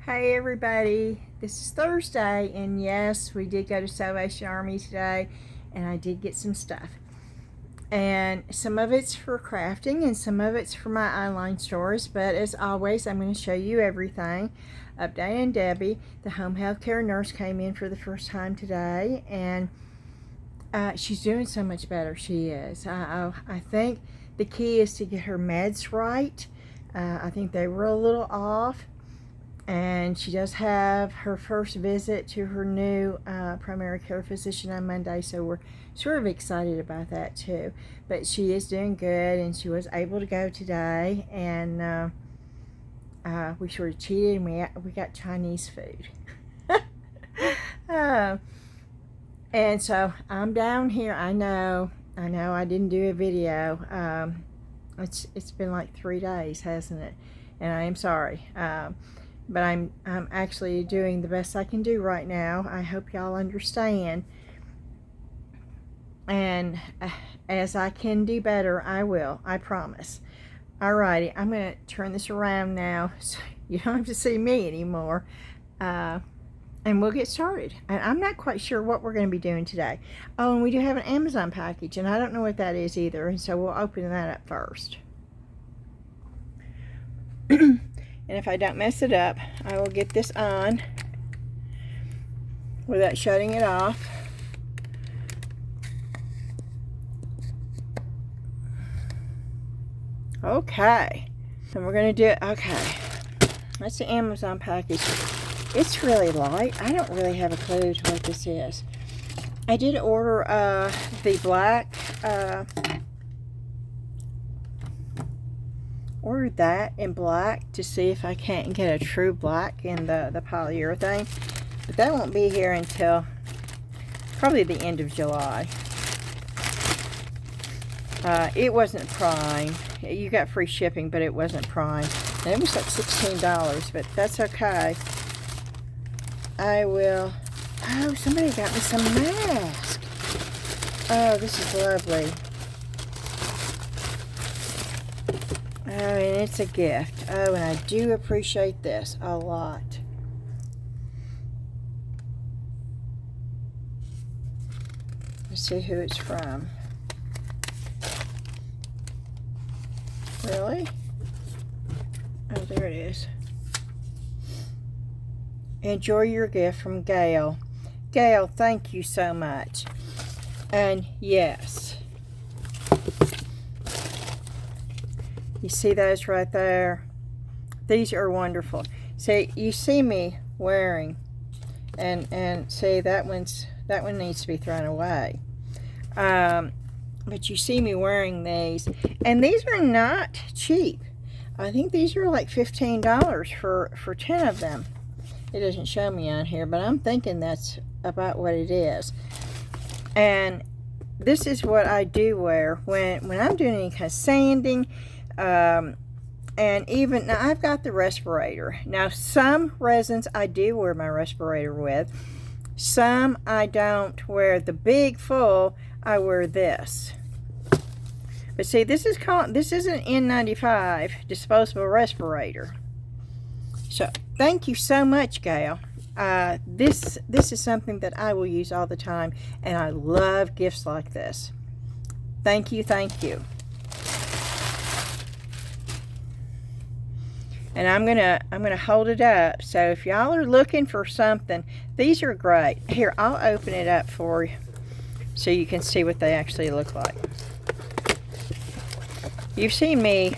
Hey everybody, this is Thursday, and yes, we did go to Salvation Army today, and I did get some stuff. And some of it's for crafting, and some of it's for my online stores, but as always, I'm going to show you everything. Update on Debbie. The home health care nurse came in for the first time today, and she's doing so much better. She is. I think the key is to get her meds right. I think they were a little off. And she does have her first visit to her new primary care physician on Monday, so we're sort of excited about that too. But she is doing good, and she was able to go today, and we sort of cheated, and we got Chinese food. And so I'm down here. I know I didn't do a video. It's been like 3 days, hasn't it? And I am sorry. But I'm actually doing the best I can do right now. I hope y'all understand. And as I can do better, I will. I promise. Alrighty, I'm going to turn this around now so you don't have to see me anymore. And we'll get started. And I'm not quite sure what we're going to be doing today. Oh, and we do have an Amazon package, and I don't know what that is either. And so we'll open that up first. And if I don't mess it up, I will get this on without shutting it off. Okay. And we're going to do it. Okay. That's the Amazon package. It's really light. I don't really have a clue to what this is. I did order the black... ordered that in black to see if I can't get a true black in the polyurethane, but that won't be here until probably the end of July. It wasn't prime. You got free shipping, but it wasn't prime, and it was like $16, but that's okay. I will... Oh, somebody got me some mask. Oh, this is lovely. Oh, and it's a gift. Oh, and I do appreciate this a lot. Let's see who it's from. Really? Oh, there it is. Enjoy your gift from Gail. Gail, thank you so much. And yes. You see those right there? These are wonderful. See, you see me wearing, and see that one needs to be thrown away. But you see me wearing these, and these are not cheap. I think these are like $15 for 10 of them. It doesn't show me on here, but I'm thinking that's about what it is. And this is what I do wear when I'm doing any kind of sanding. And even now I've got the respirator. Now some resins I do wear my respirator with. Some I don't wear the big full. I wear this. But see, this is an N95 disposable respirator. So thank you so much, Gail. This is something that I will use all the time, and I love gifts like this. Thank you, thank you. And I'm gonna hold it up. So if y'all are looking for something, these are great. Here, I'll open it up for you so you can see what they actually look like. You've seen me.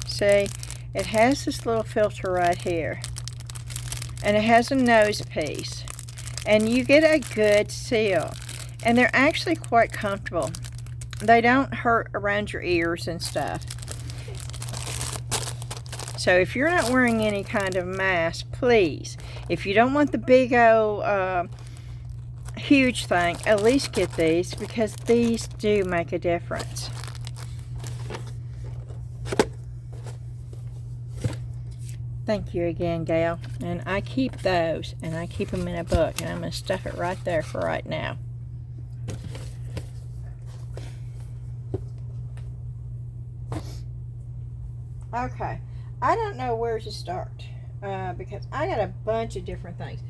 See, it has this little filter right here, and it has a nose piece, and you get a good seal, and they're actually quite comfortable. They don't hurt around your ears and stuff. So if you're not wearing any kind of mask, please, if you don't want the big old huge thing, at least get these, because these do make a difference. Thank you again, Gail. And I keep those, and I keep them in a book, and I'm going to stuff it right there for right now. Okay, I don't know where to start because I got a bunch of different things.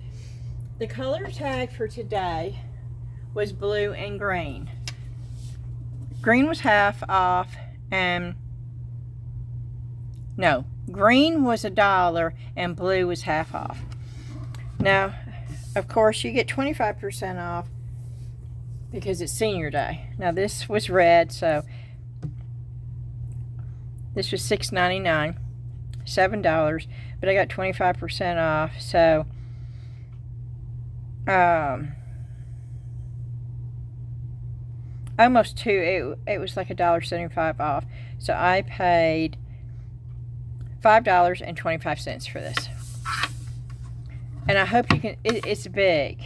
The color tag for today was blue and green. Green was half off, and no, green was $1 and blue was half off. Now, of course, you get 25% off because it's senior day. Now, this was red, so this was $6.99, $7, but I got 25% off, so almost two. It was like $1.75 off, so I paid $5.25 for this. And I hope you can, it's big.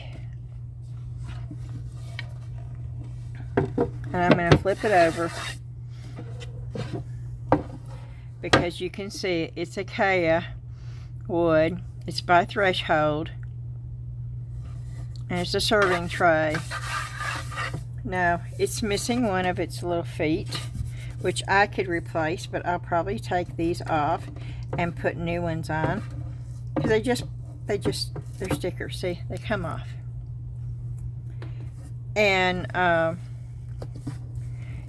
And I'm going to flip it over because you can see it's acacia wood. It's by Threshold. And it's a serving tray. Now, it's missing one of its little feet, which I could replace, but I'll probably take these off and put new ones on. Because they're stickers. See, they come off. And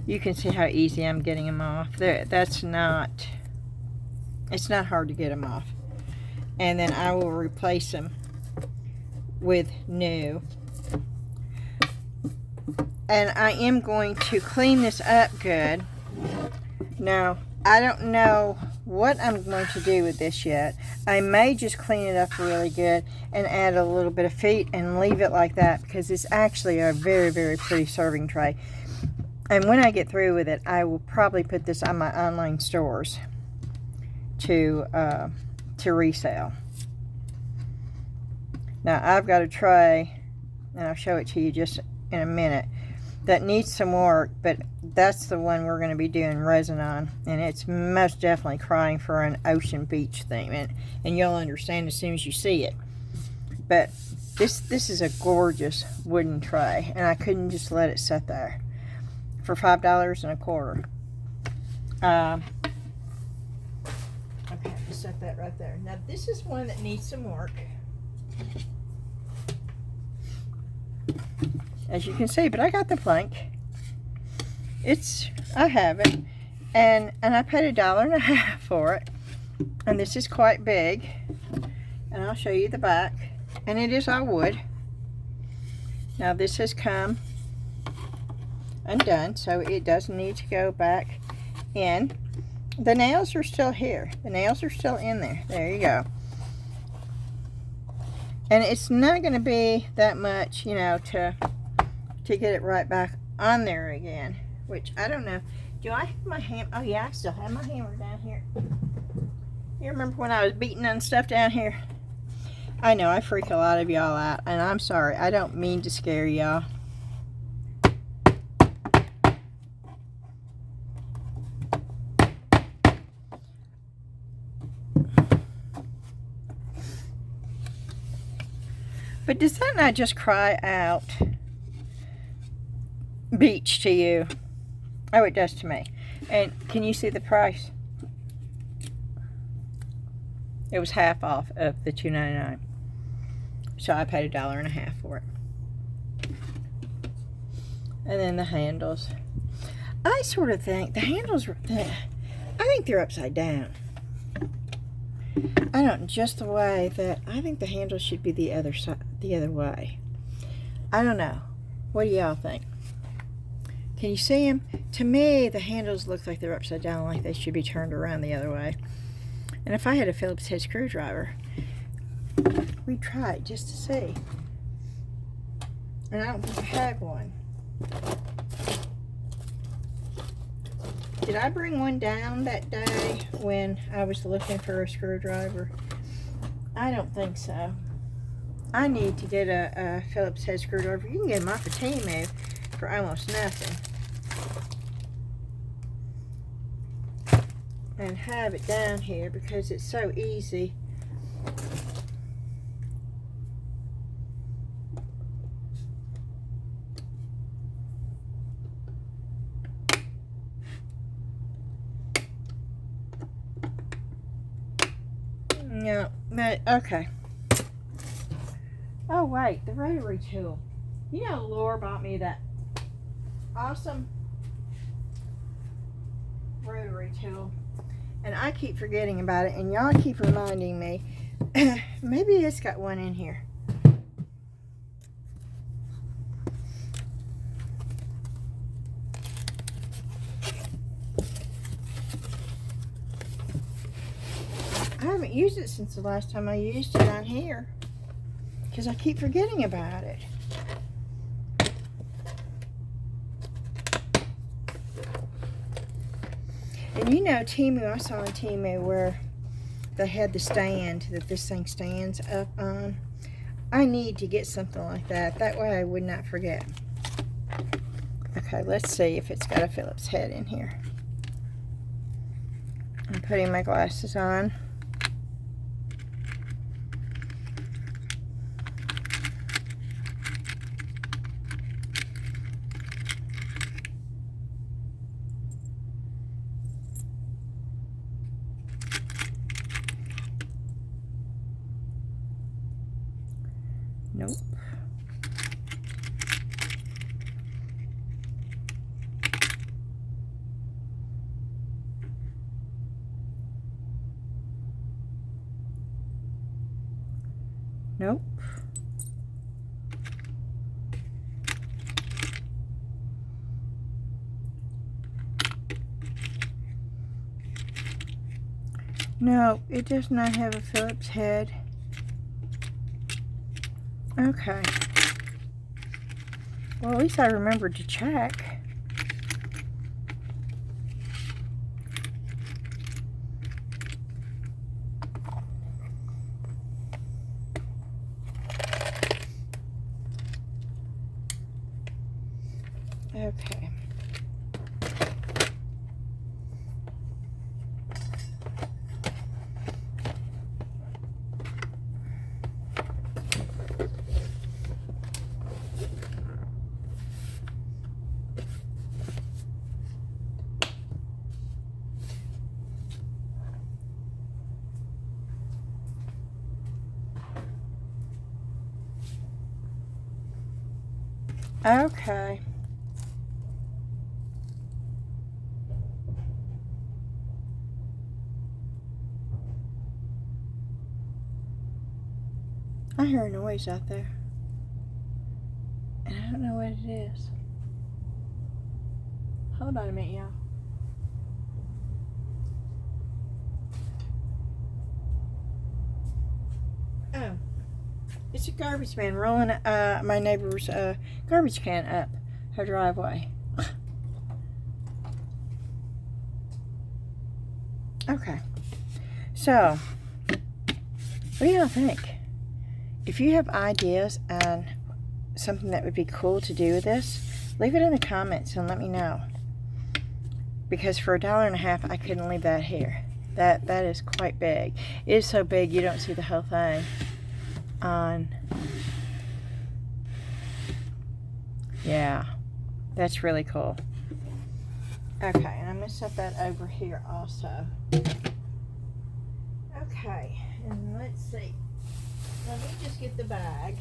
you can see how easy I'm getting them off. It's not hard to get them off. And then I will replace them with new. And I am going to clean this up good. Now, I don't know what I'm going to do with this yet. I may just clean it up really good and add a little bit of feet and leave it like that because it's actually a very, very pretty serving tray. And when I get through with it, I will probably put this on my online stores to resell. Now, I've got a tray, and I'll show it to you just in a minute, that needs some work, but that's the one we're going to be doing resin on, and it's most definitely crying for an ocean beach theme, and you'll understand as soon as you see it. But this is a gorgeous wooden tray, and I couldn't just let it sit there for $5.25. Okay, just set that right there. Now this is one that needs some work. As you can see, but I got the plank. I have it, and I paid $1.50 for it, and this is quite big, and I'll show you the back, and it is all wood. Now this has come undone, so it does need to go back in. The nails are still here. The nails are still in there. There you go. And it's not going to be that much, you know, to get it right back on there again, which I don't know. Do I have my hammer? Oh yeah, I still have my hammer down here. You remember when I was beating on stuff down here? I know I freak a lot of y'all out, and I'm sorry. I don't mean to scare y'all. But does that not just cry out beach to you? Oh, it does to me. And can you see the price? It was half off of the $2.99. So I paid $1.50 for it. And then the handles. I sort of think the handles are, I think they're upside down. I don't, just the way that I think the handle should be the other side, the other way. I don't know. What do y'all think? Can you see them? To me, the handles look like they're upside down, like they should be turned around the other way. And if I had a Phillips head screwdriver, we'd try it just to see. And I don't think I had one. Did I bring one down that day when I was looking for a screwdriver? I don't think so. I need to get a Phillips head screwdriver. You can get them off of Temu for almost nothing. And have it down here because it's so easy. Yeah, but, okay. Oh, wait, the rotary tool. You know, Laura bought me that awesome rotary tool. And I keep forgetting about it, and y'all keep reminding me. Maybe it's got one in here. I haven't used it since the last time I used it on here, because I keep forgetting about it. And you know, Temu, I saw on Temu where they had the stand that this thing stands up on. I need to get something like that. That way I would not forget. Okay, let's see if it's got a Phillips head in here. I'm putting my glasses on. Nope. Nope. No, it does not have a Phillips head. Okay. Well, at least I remembered to check. Okay. Okay. I hear a noise out there. And I don't know what it is. Hold on a minute, y'all. Oh. It's a garbage man rolling my neighbor's garbage can up her driveway. Okay. So, what do y'all think? If you have ideas on something that would be cool to do with this, leave it in the comments and let me know. Because for $1.50, I couldn't leave that here. That is quite big. It is so big you don't see the whole thing on. Yeah, that's really cool. Okay, and I'm going to set that over here also. Okay, and let's see. Let me just get the bag.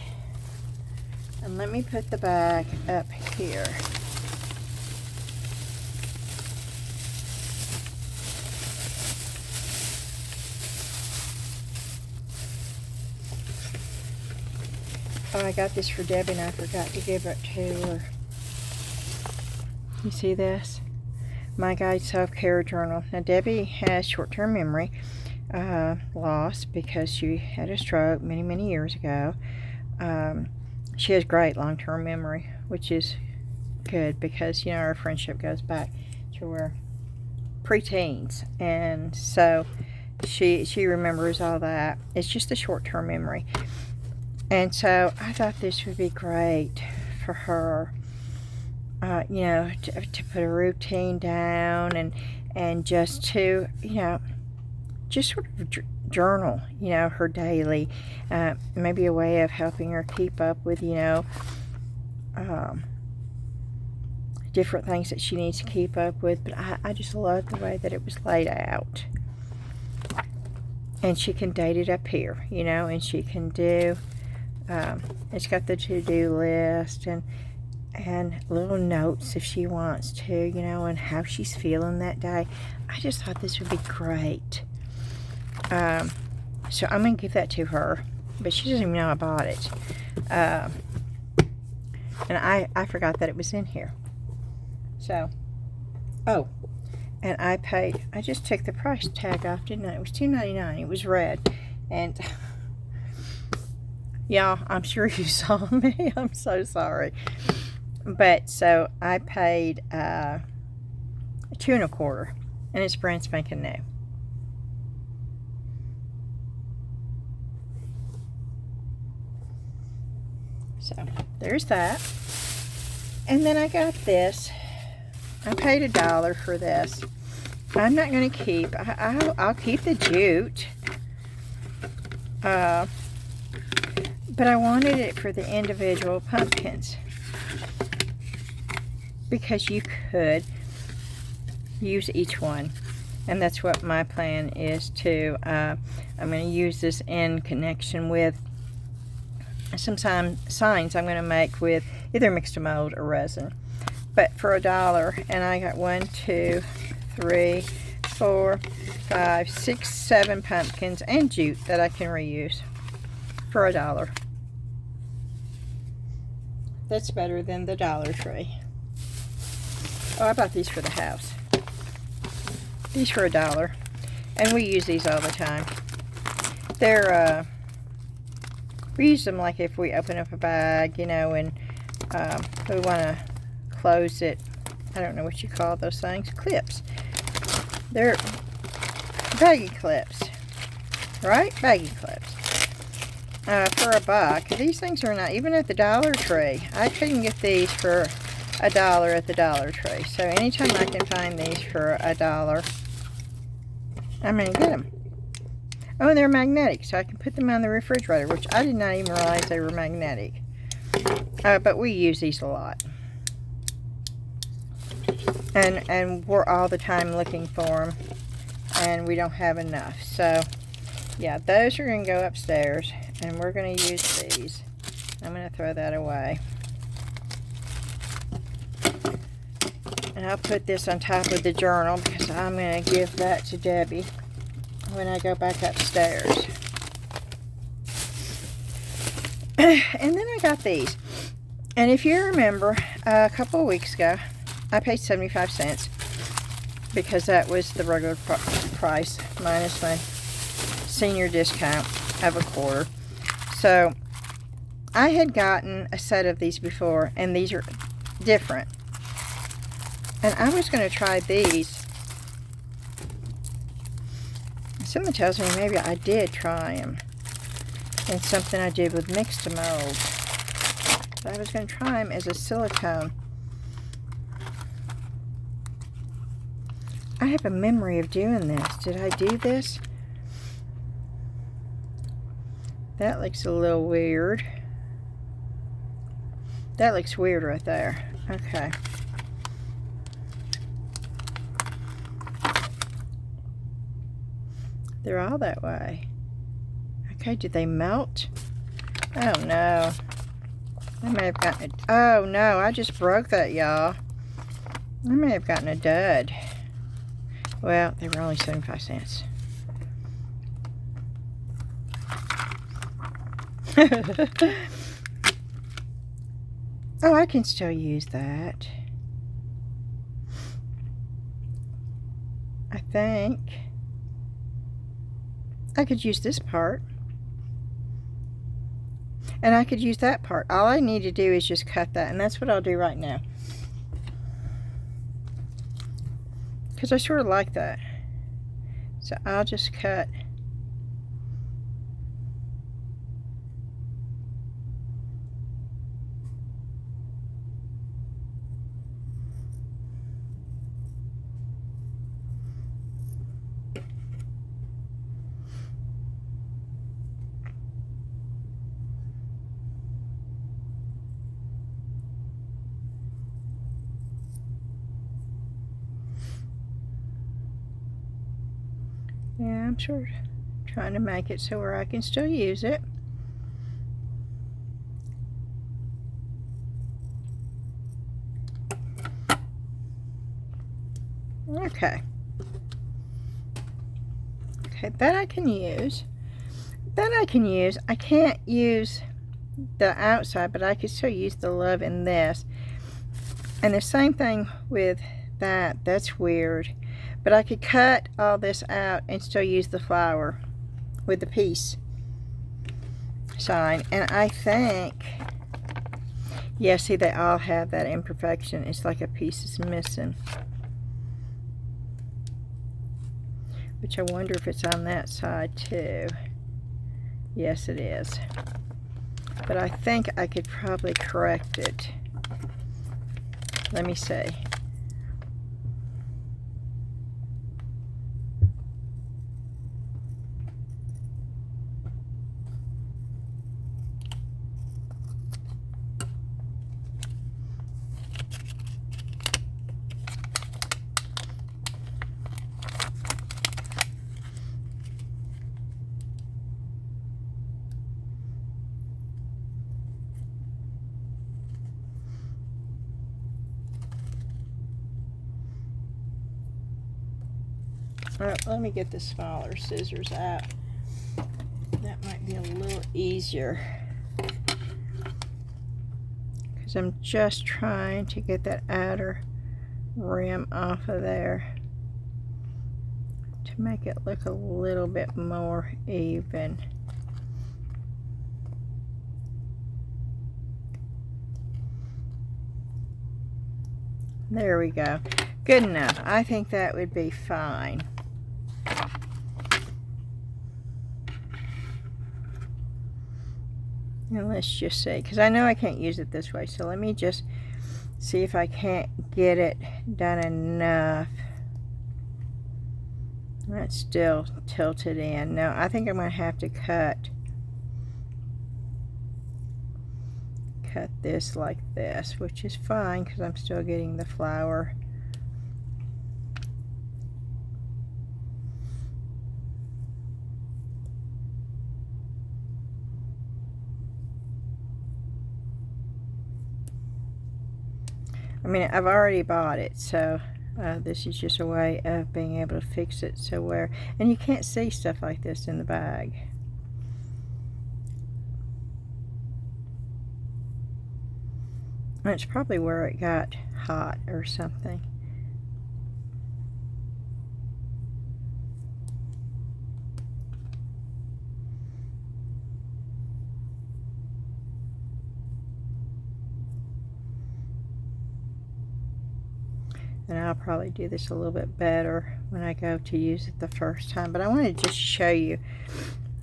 And let me put the bag up here. Oh, I got this for Debbie and I forgot to give it to her. You see this? My Guide Self-Care Journal. Now, Debbie has short-term memory loss because she had a stroke many, many years ago. She has great long-term memory, which is good because, you know, our friendship goes back to her preteens. And so she remembers all that. It's just a short-term memory. And so I thought this would be great for her, you know, to put a routine down and just to, you know, just sort of journal, you know, her daily, maybe a way of helping her keep up with, you know, different things that she needs to keep up with. But I just love the way that it was laid out. And she can date it up here, you know, and she can do, it's got the to-do list and little notes if she wants to, you know, and how she's feeling that day. I just thought this would be great. So I'm going to give that to her, but she doesn't even know I bought it. And I forgot that it was in here. So, oh, and I just took the price tag off, didn't I? It was $2.99. It was red. And, y'all, I'm sure you saw me. I'm so sorry. But, so, I paid $2.25. And it's brand spanking new. So, there's that. And then I got this. I paid $1 for this. I'm not going to keep. I'll keep the jute. But I wanted it for the individual pumpkins. Because you could use each one. And that's what my plan is to. I'm going to use this in connection with some signs I'm going to make with either mixed mold or resin. But for $1, and I got 1, 2, 3, 4, 5, 6, 7 pumpkins and jute that I can reuse for $1. That's better than the Dollar Tree. Oh, I bought these for the house. These for $1, and we use these all the time. They're we use them like if we open up a bag, you know, and we want to close it. I don't know what you call those things. Clips. They're baggy clips, right? Baggy clips. For $1. These things are not even at the Dollar Tree. I couldn't get these for $1 at the Dollar Tree. So anytime I can find these for $1, I'm going to get them. Oh, and they're magnetic, so I can put them on the refrigerator, which I did not even realize they were magnetic. But we use these a lot. And we're all the time looking for them, and we don't have enough. So, yeah, those are going to go upstairs, and we're going to use these. I'm going to throw that away. And I'll put this on top of the journal because I'm going to give that to Debbie when I go back upstairs. And then I got these. And if you remember, a couple of weeks ago, I paid 75 cents because that was the regular price minus my senior discount of $0.25. So I had gotten a set of these before, and these are different. And I was going to try these. Something tells me maybe I did try them. And something I did with mixed mold. So I was going to try them as a silicone. I have a memory of doing this. Did I do this? That looks a little weird. That looks weird right there. Okay. They're all that way. Okay, did they melt? Oh no. I may have gotten a... Oh no, I just broke that, y'all. I may have gotten a dud. Well, they were only 75 cents. Oh, I can still use that. I think. I could use this part. And I could use that part. All I need to do is just cut that. And that's what I'll do right now. Because I sort of like that. So I'll just cut. Yeah, I'm trying trying to make it so where I can still use it. Okay. Okay, that I can use. I can't use the outside, but I could still use the love in this. And the same thing with that. That's weird. But I could cut all this out and still use the flower with the peace sign. And I think, yeah, see, they all have that imperfection. It's like a piece is missing. Which I wonder if it's on that side too. Yes, it is. But I think I could probably correct it. Let me see. Let me get the smaller scissors out. That might be a little easier. Because I'm just trying to get that outer rim off of there to make it look a little bit more even. There we go. Good enough. I think that would be fine. And let's just see, because I know I can't use it this way, so let me just see if I can't get it done enough. That's still tilted in. No, I think I'm going to have to cut this like this, which is fine because I'm still getting the flower. I mean, I've already bought it, so this is just a way of being able to fix it so where, and you can't see stuff like this in the bag. That's probably where it got hot or something. And I'll probably do this a little bit better when I go to use it the first time. But I want to just show you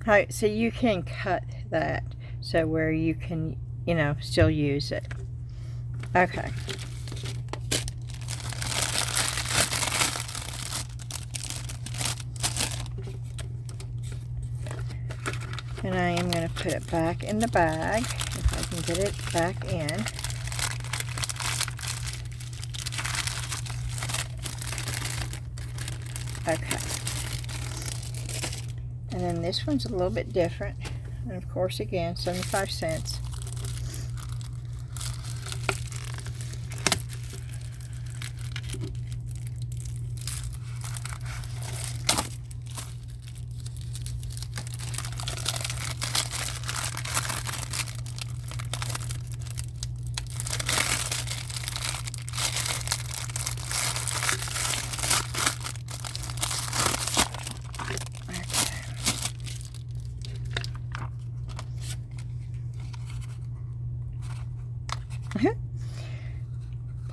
how, so you can cut that so where you can, you know, still use it. Okay. And I am going to put it back in the bag, if I can get it back in. Okay. And then this one's a little bit different. And of course, again, 75 cents.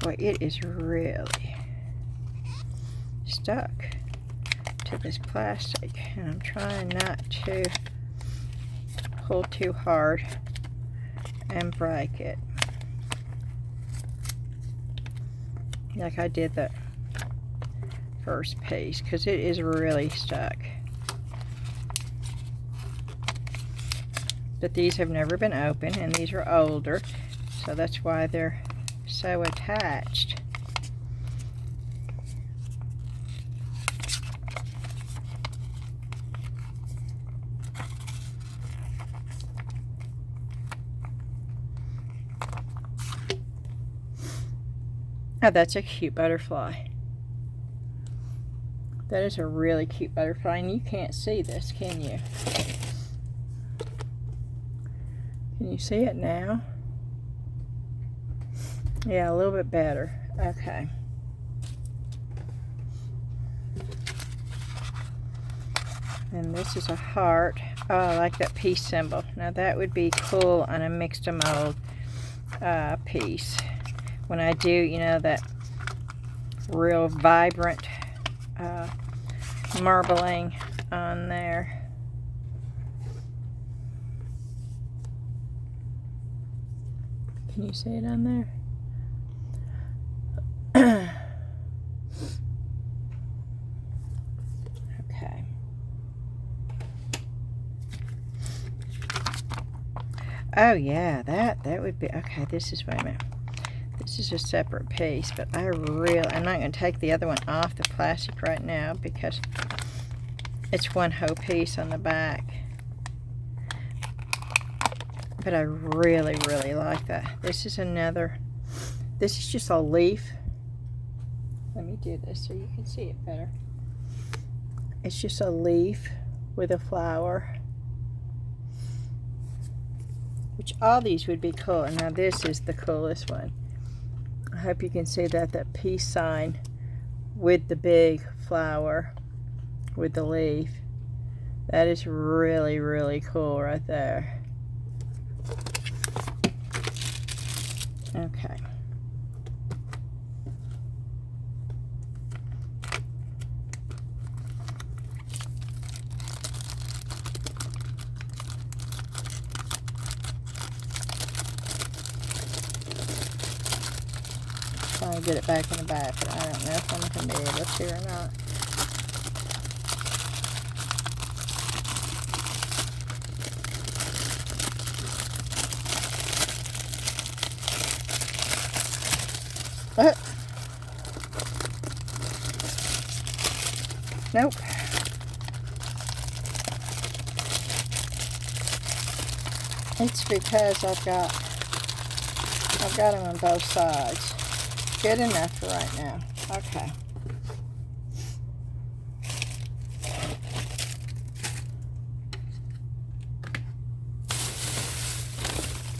Boy, it is really stuck to this plastic, and I'm trying not to pull too hard and break it like I did the first piece, because it is really stuck. But these have never been opened, and these are older, so that's why they're so attached. Oh, that's a cute butterfly. That is a really cute butterfly, and you can't see this, can you? Can you see it now? Yeah, a little bit better. Okay. And this is a heart. Oh, I like that peace symbol. Now that would be cool on a mixed mold piece. When I do, you know, that real vibrant marbling on there. Can you see it on there? Okay. Oh yeah, that would be okay. This is, wait a minute. This is a separate piece, but I'm not going to take the other one off the plastic right now because it's one whole piece on the back. But I really, really like that. This is another, this is just a leaf. Let me do this so you can see it better. It's just a leaf with a flower. Which all these would be cool. And now this is the coolest one. I hope you can see that peace sign with the big flower with the leaf. That is really, really cool right there. Okay. Trying to get it back in the back, but I don't know if I'm going to be able to or not. Nope. It's because I've got them on both sides. Good enough for right now. Okay.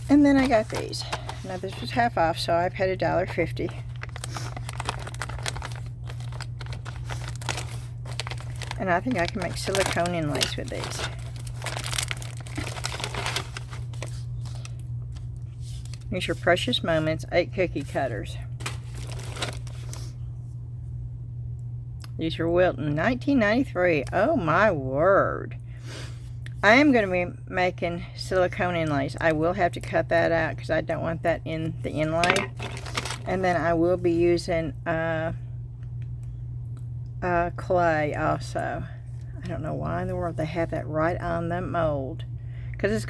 And then I got these. Now this was half off, so I paid $1.50. And I think I can make silicone inlays with these. Here's your Precious Moments 8 cookie cutters. These are Wilton, 1993. Oh my word. I am going to be making silicone inlays. I will have to cut that out because I don't want that in the inlay. And then I will be using clay also. I don't know why in the world they have that right on the mold. Because it's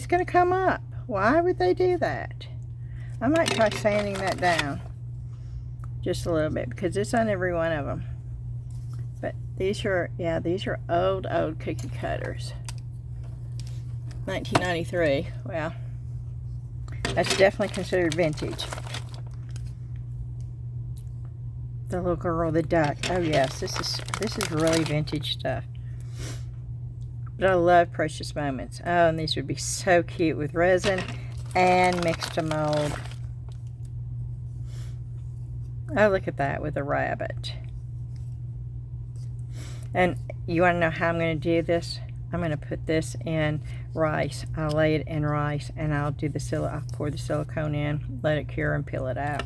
gonna come up. Why would they do that? I might try sanding that down just a little bit because it's on every one of them. But these are, yeah, these are old cookie cutters. 1993. Well, that's definitely considered vintage. The little girl, the duck. Oh yes, this is really vintage stuff. But I love Precious Moments. Oh, and these would be so cute with resin and mixed to mold. Oh, look at that with a rabbit. And you want to know how I'm going to do this? I'm going to put this in rice. I'll lay it in rice, and I'll pour the silicone in, let it cure, and peel it out.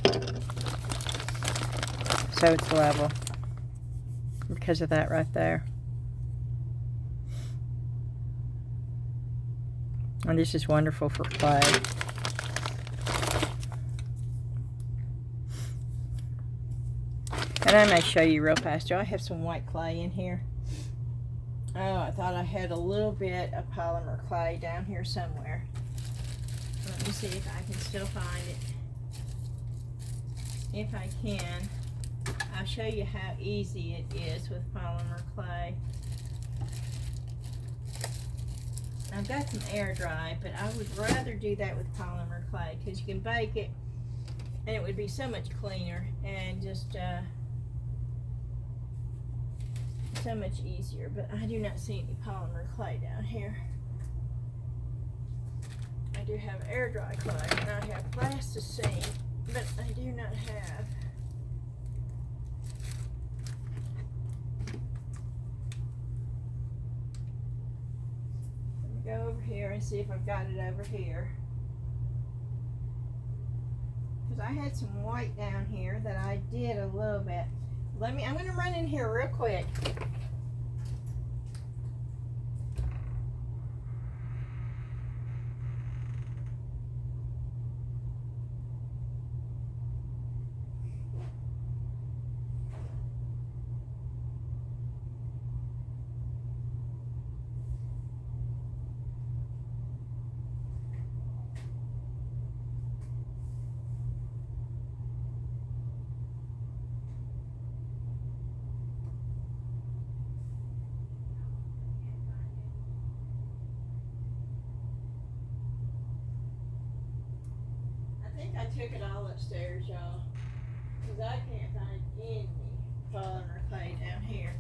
So it's level because of that right there. And this is wonderful for clay. And I may show you real fast. Do I have some white clay in here? Oh, I thought I had a little bit of polymer clay down here somewhere. Let me see if I can still find it. If I can, I'll show you how easy it is with polymer clay. I've got some air dry, but I would rather do that with polymer clay because you can bake it and it would be so much cleaner and just so much easier. But I do not see any polymer clay down here. I do have air dry clay, and I have plasticine, but I do not have go over here and see if I've got it over here, because I had some white down here that I did a little bit. I'm going to run in here real quick. I took it all upstairs, y'all, because I can't find any polymer clay down here.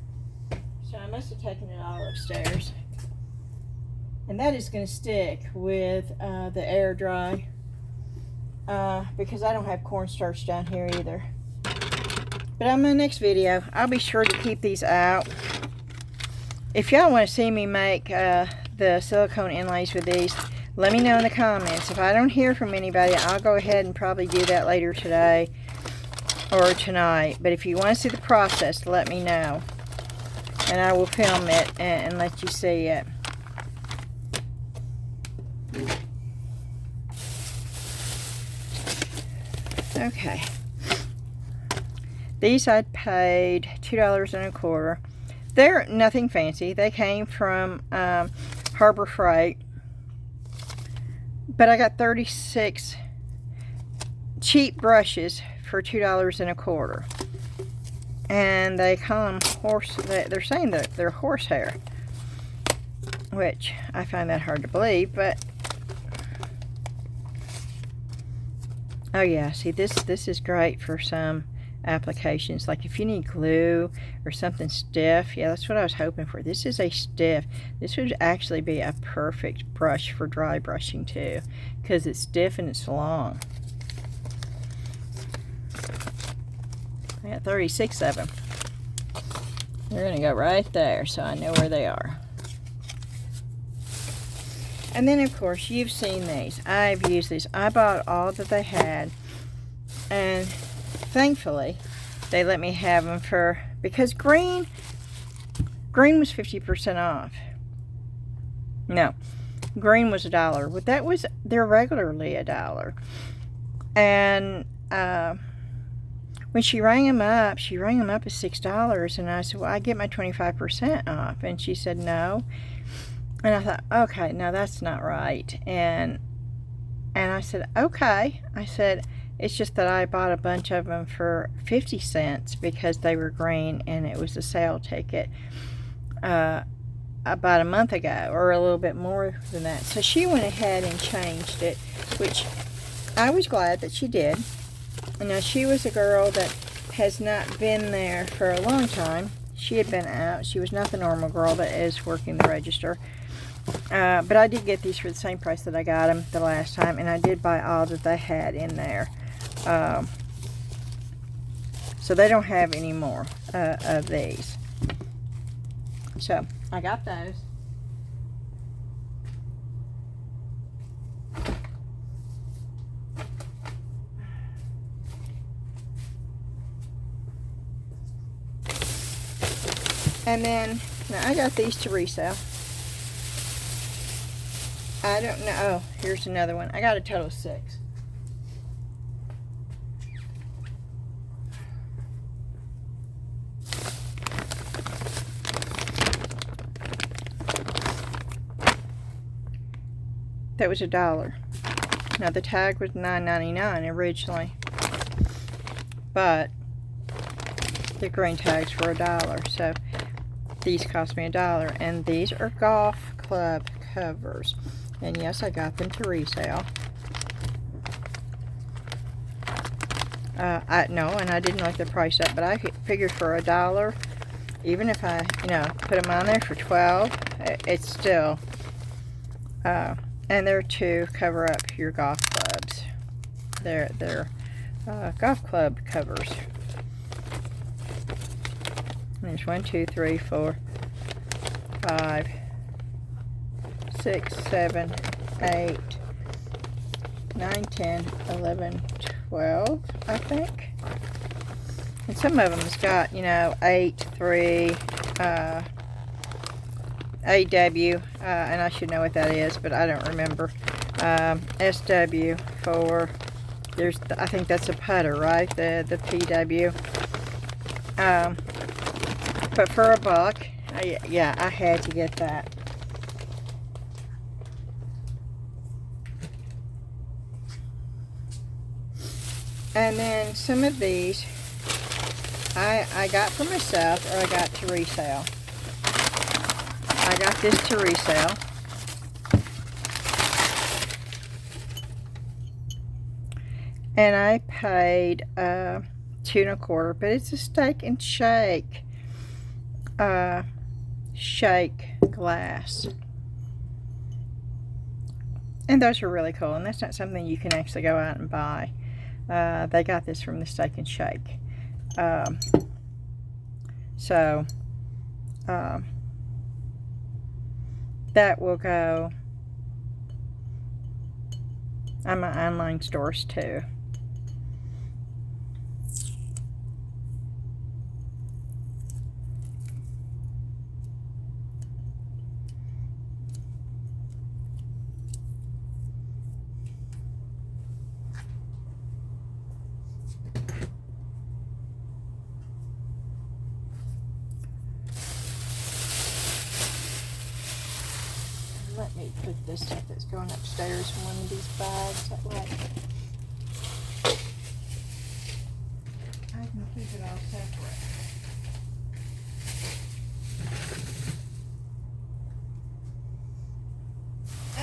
So I must have taken it all upstairs. And that is going to stick with the air dry, because I don't have cornstarch down here either. But on my next video, I'll be sure to keep these out. If y'all want to see me make the silicone inlays with these, let me know in the comments. If I don't hear from anybody, I'll go ahead and probably do that later today or tonight. But if you want to see the process, let me know, and I will film it and let you see it. Okay. These I paid $2.25. They're nothing fancy. They came from Harbor Freight. But I got 36 cheap brushes for $2.25. And they call them they're saying that they're horsehair, which I find that hard to believe, but oh yeah, see, this is great for some applications, like if you need glue or something stiff. Yeah, that's what I was hoping for. This is a stiff. This would actually be a perfect brush for dry brushing too, because it's stiff and it's long. I got 36 of them. They're gonna go right there, so I know where they are. And then of course you've seen these. I've used these. I bought all that they had, and thankfully they let me have them because green was 50% off. No, green was $1, but they're regularly $1. And when she rang them up as $6, and I said, well, I get my 25% off, and she said no. And I thought, okay, no, that's not right. And I said, okay. I said, it's just that I bought a bunch of them for 50 cents because they were green, and it was a sale ticket about a month ago, or a little bit more than that. So she went ahead and changed it, which I was glad that she did. Now, she was a girl that has not been there for a long time. She had been out. She was not the normal girl that is working the register. But I did get these for the same price that I got them the last time, and I did buy all that they had in there. So they don't have any more of these. So I got those. And then, now I got these to resell. I don't know. Oh, here's another one. I got a total of 6. That was $1. Now the tag was $9.99 originally, but the green tags were $1. So these cost me $1, and these are golf club covers. And yes, I got them to resale. No, and I didn't look the price up, but I figured for $1, even if I, put them on there for 12, it's still, and they're to cover up your golf clubs. They're golf club covers. There's 1, 2, 3, 4, 5, 6, 7, 8, 9, 10, 11, 12, I think. And some of them's got, 8, 3, AW, and I should know what that is, but I don't remember. SW, 4, I think that's a putter, right? The PW. But for $1, yeah, I had to get that. And then some of these I got for myself, or I got to resell. I got this to resell. And I paid $2.25, but it's a steak and shake glass. And those are really cool, and that's not something you can actually go out and buy. They got this from the Steak and Shake. That will go on my online stores too. Let me put this stuff that's going upstairs in one of these bags. That way I can keep it all separate.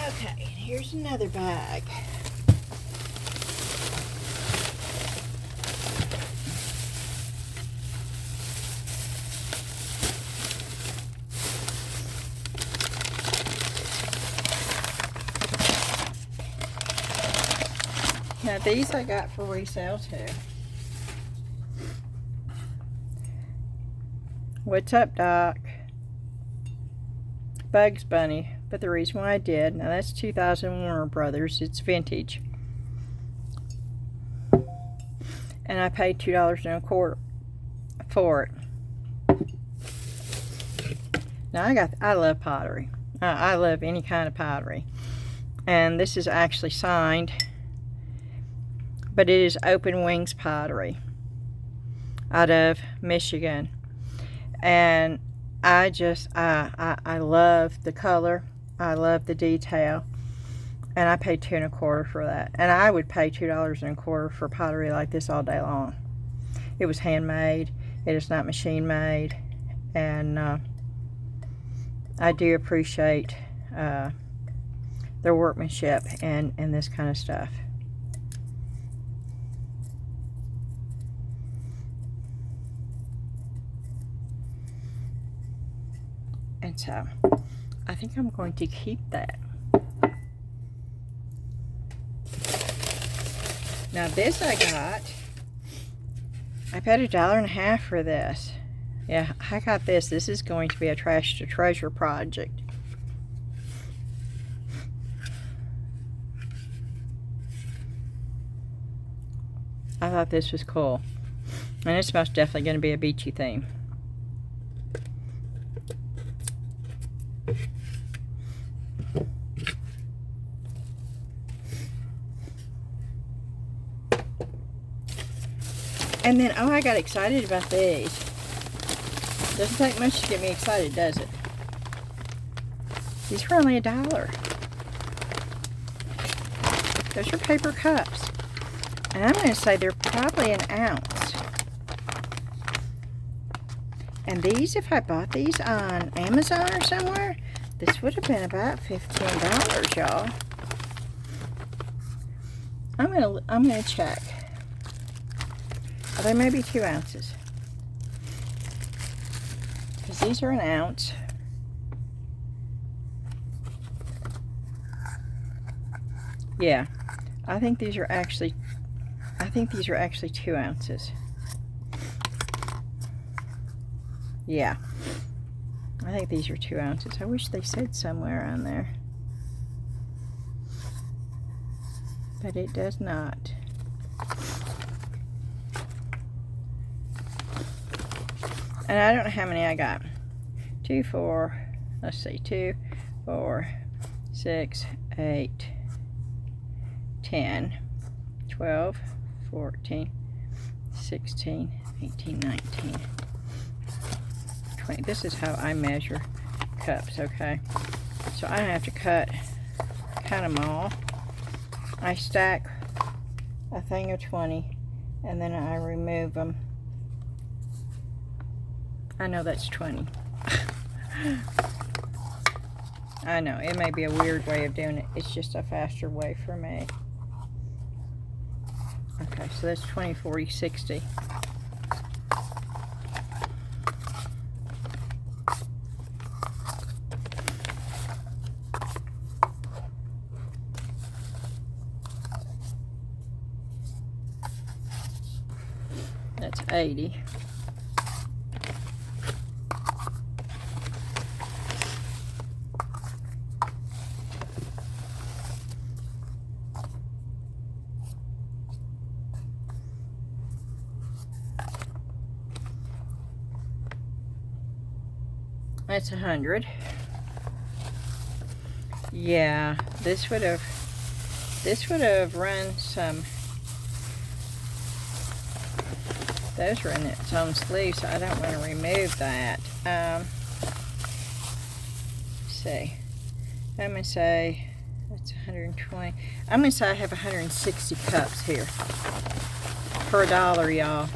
Okay, here's another bag. Now these I got for resale too. What's up, Doc? Bugs Bunny. But the reason why I did, now that's 2000 Warner Brothers. It's vintage. And I paid $2.25 for it. Now I love pottery. I love any kind of pottery. And this is actually signed. But it is Open Wings Pottery out of Michigan. And I love the color. I love the detail. And I paid $2.25 for that. And I would pay $2.25 for pottery like this all day long. It was handmade. It is not machine made. And I do appreciate their workmanship and this kind of stuff. And so, I think I'm going to keep that. Now this I got. I paid $1.50 for this. Yeah, I got this. This is going to be a trash to treasure project. I thought this was cool. And it's most definitely going to be a beachy theme. And then, oh, I got excited about these. Doesn't take much to get me excited, does it? These were only $1. Those are paper cups. And I'm going to say they're probably an ounce. And these, if I bought these on Amazon or somewhere, this would have been about $15, y'all. I'm gonna check. They may be 2 ounces. Because these are an ounce. Yeah, I think these are actually 2 ounces. Yeah, I think these are 2 ounces. I wish they said somewhere on there, but it does not. And I don't know how many I got. 2, 4, let's see, 2, 4, 6, 8, 10, 12, 14, 16, 18, 19, 20. This is how I measure cups, okay? So I have to cut them all. I stack a thing of 20, and then I remove them. I know that's 20. I know, it may be a weird way of doing it. It's just a faster way for me. Okay, so that's 20, 40, 60. That's 80. That's 100. Yeah, this would have run some. Those were in its own sleeve, so I don't want to remove that. Let's see. I'm gonna say that's 120. I'm gonna say I have 160 cups here for $1, y'all.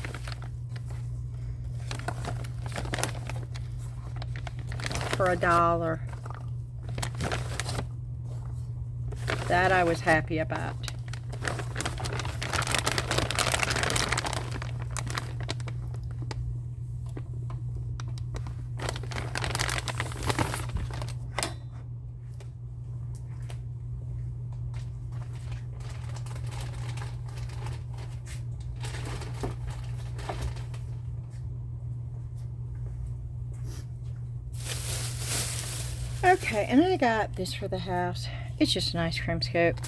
For $1. That I was happy about. Okay, and I got this for the house. It's just an ice cream scoop,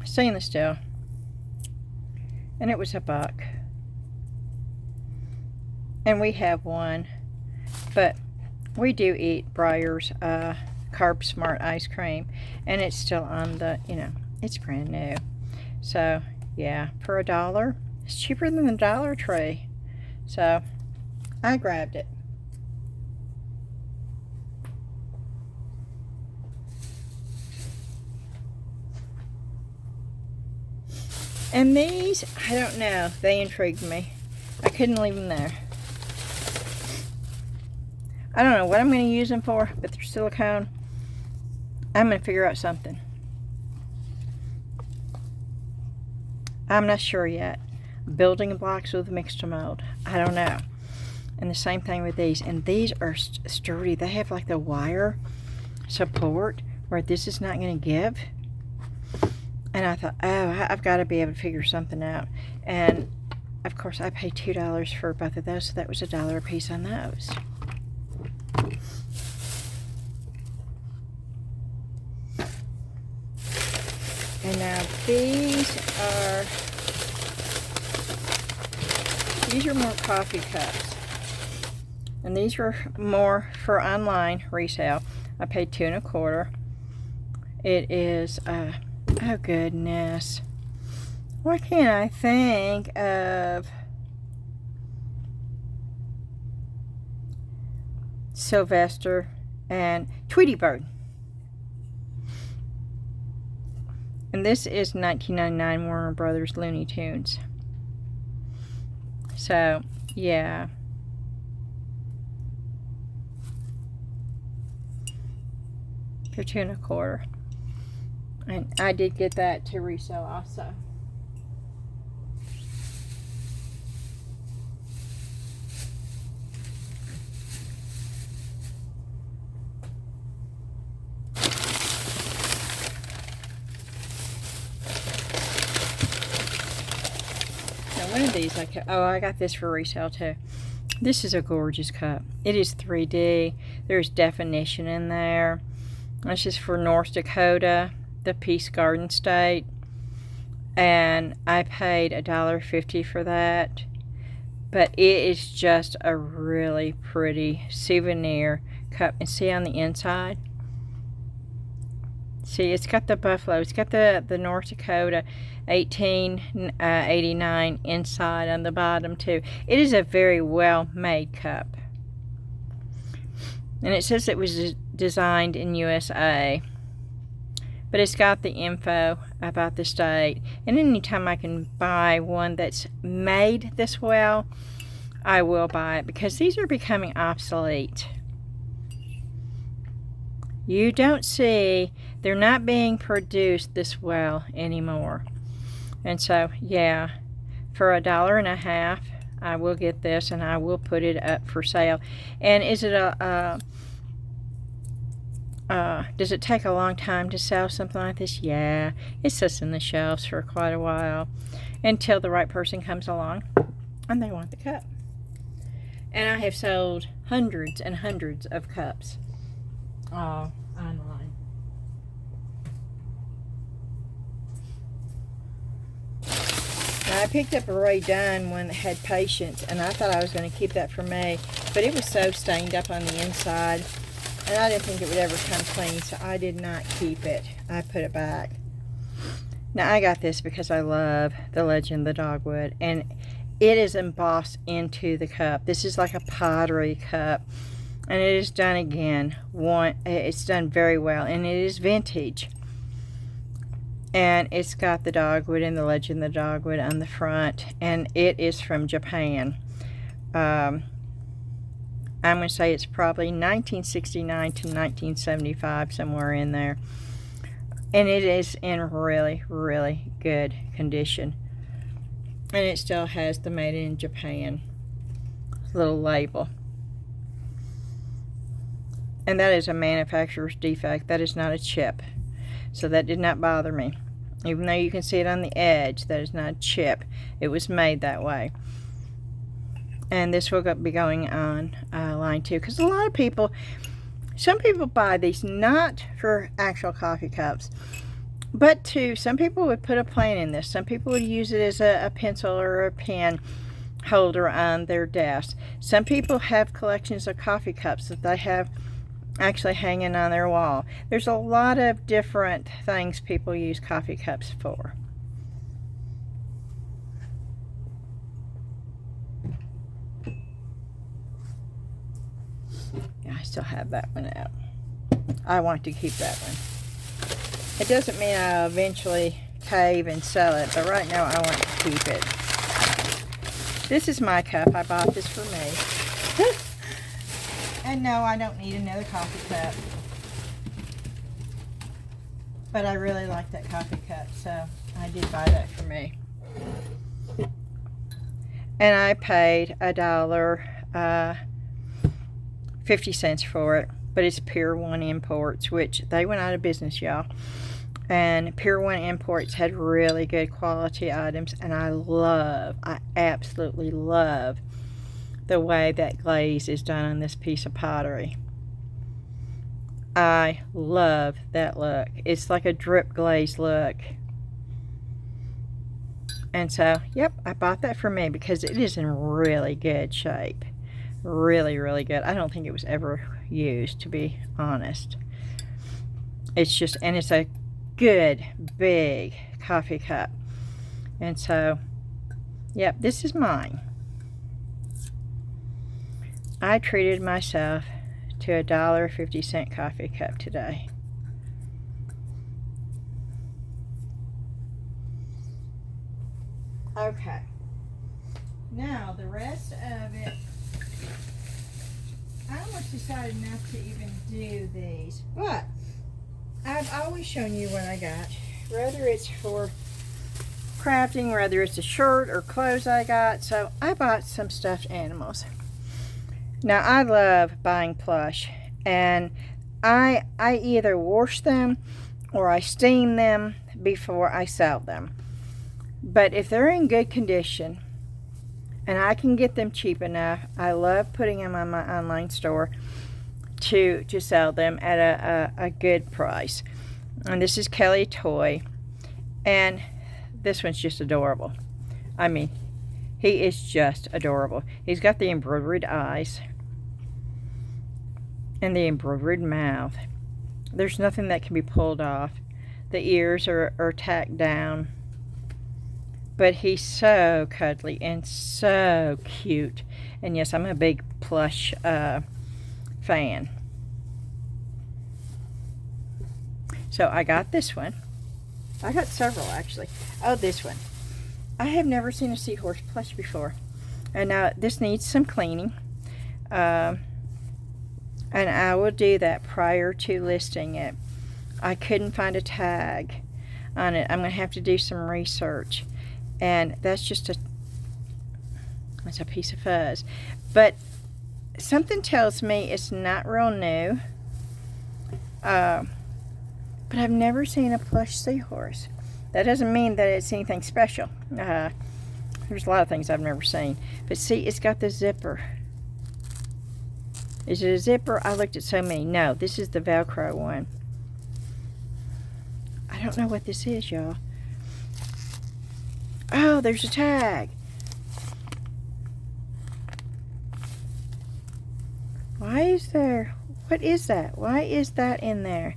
stainless steel, and it was $1. And we have one, but we do eat Breyer's Carb Smart ice cream, and it's still on the, it's brand new. So yeah, for $1, it's cheaper than the Dollar Tree. So I grabbed it. And these, I don't know, they intrigued me. I couldn't leave them there. I don't know what I'm going to use them for, but they're silicone. I'm going to figure out something. I'm not sure yet. Building blocks with mixed mold. I don't know. And the same thing with these. And these are sturdy. They have like the wire support where this is not going to give. And I thought, oh, I've got to be able to figure something out. And, of course, I paid $2 for both of those, so that was $1 a piece on those. And now these are more coffee cups. And these were more for online resale. I paid $2 1/4. It is... oh goodness, what can I think of? Sylvester and Tweety Bird. And this is 1999 Warner Brothers Looney Tunes. So yeah, for $2 1/4. And I did get that to resell also. One of these I got this for resale too. This is a gorgeous cup. It is 3D. There's definition in there. This is for North Dakota, the Peace Garden State. And I paid $1.50 for that. But it is just a really pretty souvenir cup. And see on the inside? See, it's got the buffalo. It's got the North Dakota 1889 inside on the bottom too. It is a very well made cup. And it says it was designed in USA. But it's got the info about the state. And anytime I can buy one that's made this well, I will buy it, because these are becoming obsolete. You don't see, they're not being produced this well anymore. And so, yeah, for $1.50, I will get this, and I will put it up for sale. And is it does it take a long time to sell something like this? Yeah, it sits in the shelves for quite a while until the right person comes along and they want the cup. And I have sold hundreds and hundreds of cups online. Now, I picked up a Ray Dunn one that had Patience, and I thought I was going to keep that for me, but it was so stained up on the inside, and I didn't think it would ever come clean, so I did not keep it. I put it back. Now, I got this because I love the Legend of the Dogwood, and it is embossed into the cup. This is like a pottery cup, and it is done again. It's done very well, and it is vintage. And it's got the dogwood and the Legend of the Dogwood on the front, and it is from Japan. I'm going to say it's probably 1969 to 1975, somewhere in there. And it is in really, really good condition. And it still has the Made in Japan little label. And that is a manufacturer's defect. That is not a chip. So that did not bother me. Even though you can see it on the edge, that is not a chip. It was made that way. And this will be going on line 2. Because a lot of people, some people buy these not for actual coffee cups, but some people would put a plant in this. Some people would use it as a pencil or a pen holder on their desk. Some people have collections of coffee cups that they have actually hanging on their wall. There's a lot of different things people use coffee cups for. Yeah, I still have that one out. I want to keep that one. It doesn't mean I'll eventually cave and sell it, but right now I want to keep it. This is my cup. I bought this for me. And no, I don't need another coffee cup. But I really like that coffee cup, so I did buy that for me. And I paid $1.50 for it. But it's Pier 1 Imports, which they went out of business, y'all. And Pier 1 Imports had really good quality items. And I absolutely love the way that glaze is done on this piece of pottery. I love that look. It's like a drip glaze look. And so, yep, I bought that for me because it is in really good shape. Really, really good. I don't think it was ever used, to be honest. It's just, and it's a good, big coffee cup. And so, yep, this is mine. I treated myself to a $1.50 coffee cup today. Okay. Now, the rest of it, I almost decided not to even do these, but I've always shown you what I got, whether it's for crafting, whether it's a shirt or clothes I got. So I bought some stuffed animals. Now, I love buying plush, and I either wash them or I steam them before I sell them. But if they're in good condition, And I can get them cheap enough. I love putting them on my online store to sell them at a good price. And this is Kelly Toy. And this one's just adorable. I mean, he is just adorable. He's got the embroidered eyes and the embroidered mouth. There's nothing that can be pulled off. The ears are tacked down. But he's so cuddly and so cute. And yes, I'm a big plush fan. So I got this one. I got several actually. Oh, this one. I have never seen a seahorse plush before. And now this needs some cleaning. And I will do that prior to listing it. I couldn't find a tag on it. I'm going to have to do some research. And that's just it's a piece of fuzz. But something tells me it's not real new. But I've never seen a plush seahorse. That doesn't mean that it's anything special. There's a lot of things I've never seen. But see, it's got the zipper. Is it a zipper? I looked at so many. No, this is the Velcro one. I don't know what this is, y'all. Oh, there's a tag. Why is there... What is that? Why is that in there?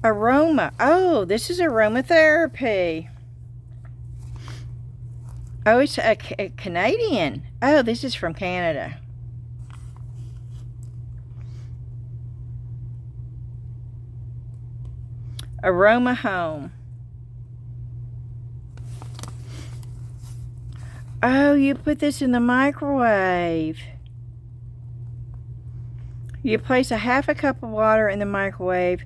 Aroma. Oh, this is aromatherapy. Oh, it's a Canadian. Oh, this is from Canada. Aroma Home. Oh, you put this in the microwave. You place a half a cup of water in the microwave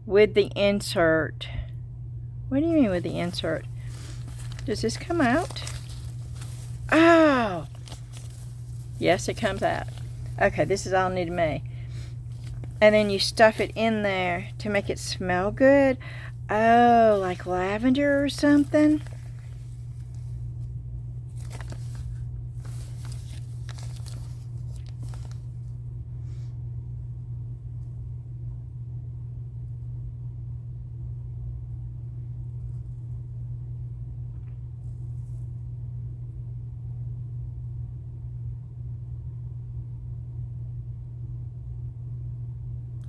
with the insert. What do you mean with the insert? Does this come out? Oh! Yes, it comes out. Okay, this is all new to me. And then you stuff it in there to make it smell good. Oh, like lavender or something?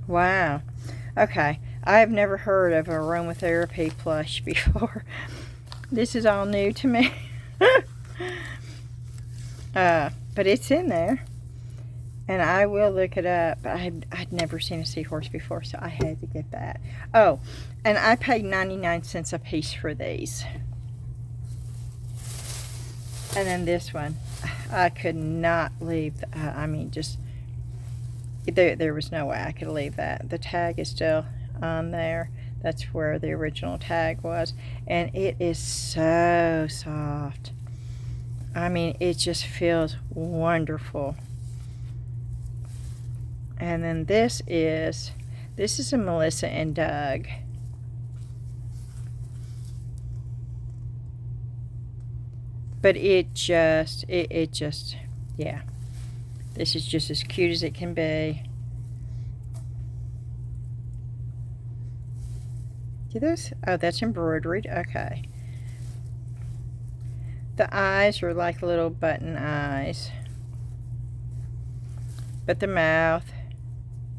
Wow. Okay. I have never heard of aromatherapy plush before. This is all new to me. But it's in there. And I will look it up. But I'd never seen a seahorse before, so I had to get that. Oh, and I paid 99 cents a piece for these. And then this one. I could not leave. I mean, just... There was no way I could leave that. The tag is still on there. That's where the original tag was. And it is so soft. I mean, it just feels wonderful. And then this is a Melissa and Doug. But it just, yeah. This is just as cute as it can be. See this? Oh, that's embroidered. Okay. The eyes are like little button eyes. But the mouth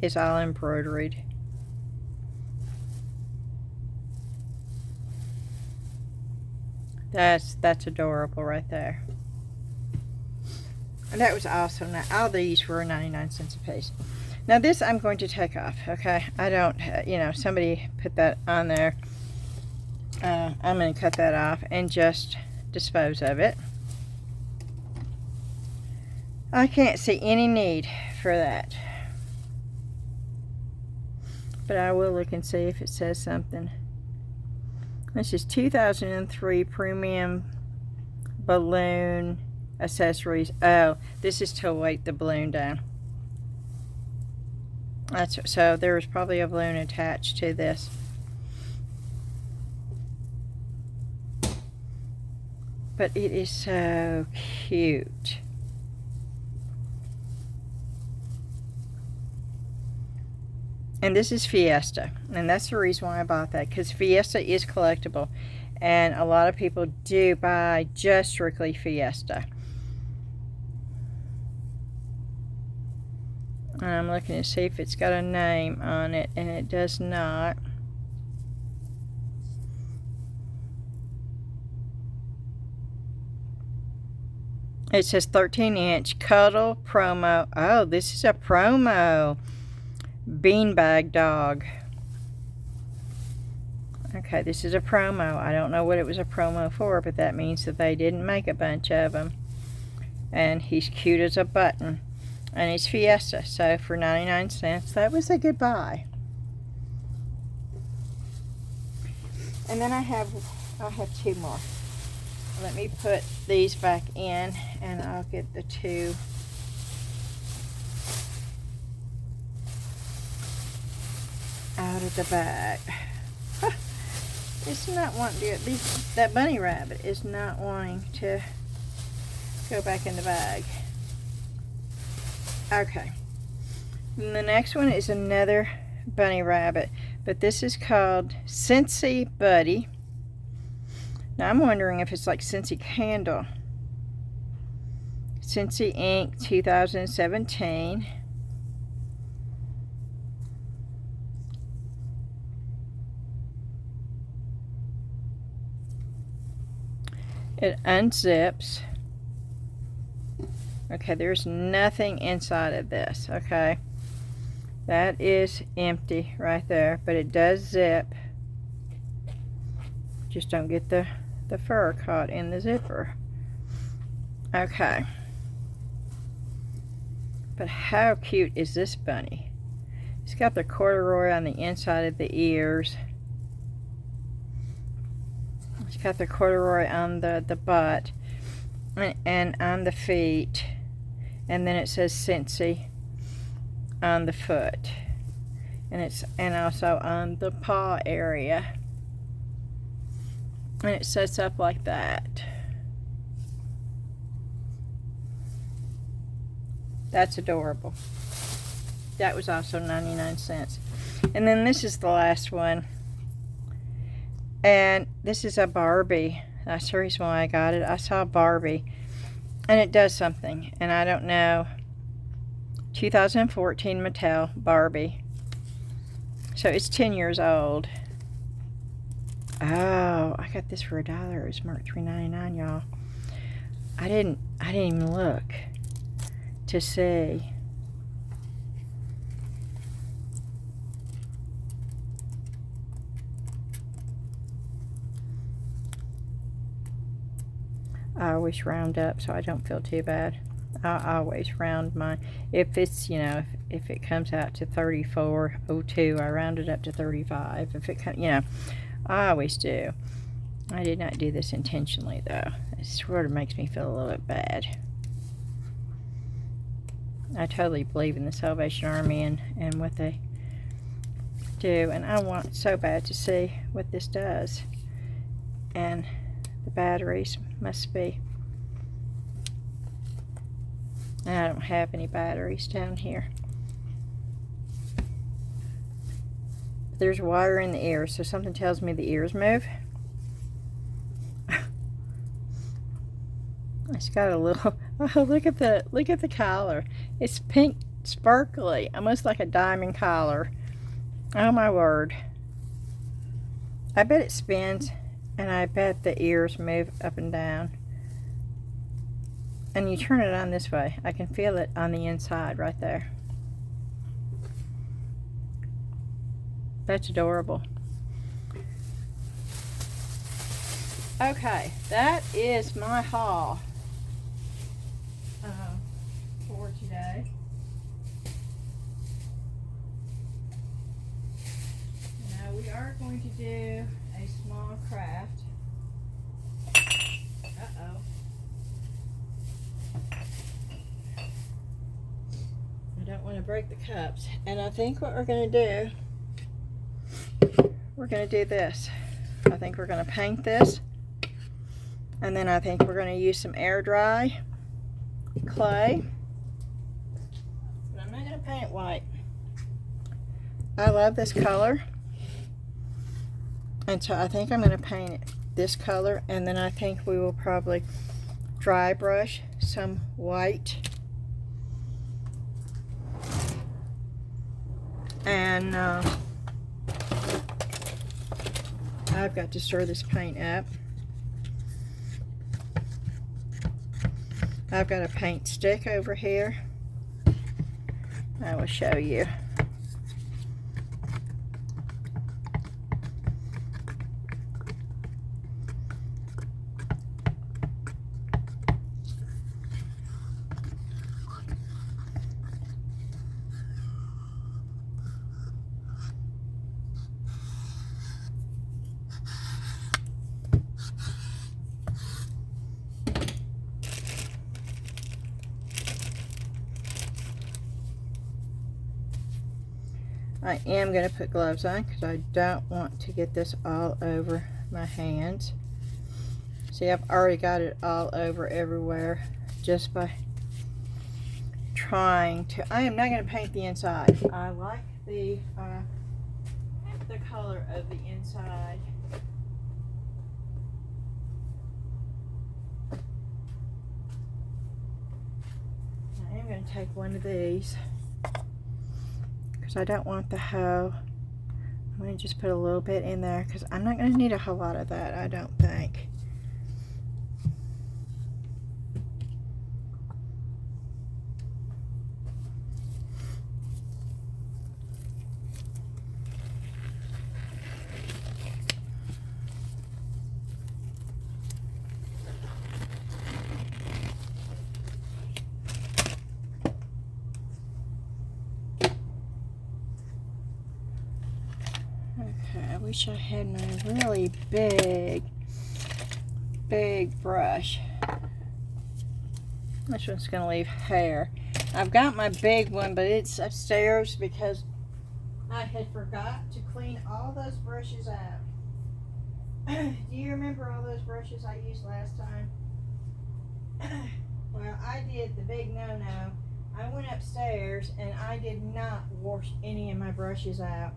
is all embroidered. That's adorable right there. And that was also, all these were 99 cents a piece. Now this I'm going to take off, okay? I don't, somebody put that on there. I'm going to cut that off and just dispose of it. I can't see any need for that. But I will look and see if it says something. This is 2003 Premium Balloon Accessories. Oh, this is to weight the balloon down. So there was probably a balloon attached to this. But it is so cute. And this is Fiesta, and that's the reason why I bought that, because Fiesta is collectible, and a lot of people do buy just strictly Fiesta. And I'm looking to see if it's got a name on it, and it does not. It says 13-inch Cuddle Promo. Oh, this is a promo. Beanbag dog. Okay, this is a promo. I don't know what it was a promo for, but that means that they didn't make a bunch of them. And he's cute as a button. And it's Fiesta, so for 99 cents, that was a good buy. And then I have two more. Let me put these back in, and I'll get the two. Out of the bag. It's not wanting to. That bunny rabbit is not wanting to go back in the bag. Okay. And the next one is another bunny rabbit, but this is called Scentsy Buddy. Now I'm wondering if it's like Scentsy Candle. Scentsy Ink 2017. It unzips. Okay, there's nothing inside of this, okay? That is empty right there, but it does zip. Just don't get the fur caught in the zipper. Okay. But how cute is this bunny? It's got the corduroy on the inside of the ears. It's got the corduroy on the butt and on the feet. And then it says Scentsy on the foot. And also on the paw area. And it sets up like that. That's adorable. That was also 99 cents. And then this is the last one. And this is a Barbie. That's the reason why I got it. I saw Barbie. And it does something. And I don't know. 2014 Mattel Barbie. So it's 10 years old. Oh, I got this for $1. It was marked $3.99, y'all. I didn't even look to see. I always round up so I don't feel too bad. I always round mine. If it's, you know, if it comes out to 34.02, I round it up to 35. If it comes, you know, I always do. I did not do this intentionally, though. It sort of makes me feel a little bit bad. I totally believe in the Salvation Army and what they do, and I want so bad to see what this does. And the batteries must be, and I don't have any batteries down here. But there's water in the ears, so something tells me the ears move. It's got a little, oh, look at the collar. It's pink, sparkly, almost like a diamond collar. Oh my word. I bet it spins, and I bet the ears move up and down. And you turn it on this way. I can feel it on the inside right there. That's adorable. Okay, that is my haul for today. Now we are going to do a small craft. Uh-oh. I don't want to break the cups. And I think what we're going to do, we're going to do this. I think we're going to paint this. And then I think we're going to use some air dry clay. But I'm not going to paint it white. I love this color. And so I think I'm going to paint it this color. And then I think we will probably dry brush some white. And I've got to stir this paint up. I've got a paint stick over here. I will show you. I am going to put gloves on because I don't want to get this all over my hands. See, I've already got it all over everywhere just by trying to. I am not going to paint the inside. I like the color of the inside. I am going to take one of these. Because I don't want the hoe. I'm going to just put a little bit in there because I'm not going to need a whole lot of that, I don't think. Okay, I wish I had my really big brush. This one's going to leave hair. I've got my big one, but it's upstairs because I had forgot to clean all those brushes out. Do you remember all those brushes I used last time? Well, I did the big no-no. I went upstairs and I did not wash any of my brushes out.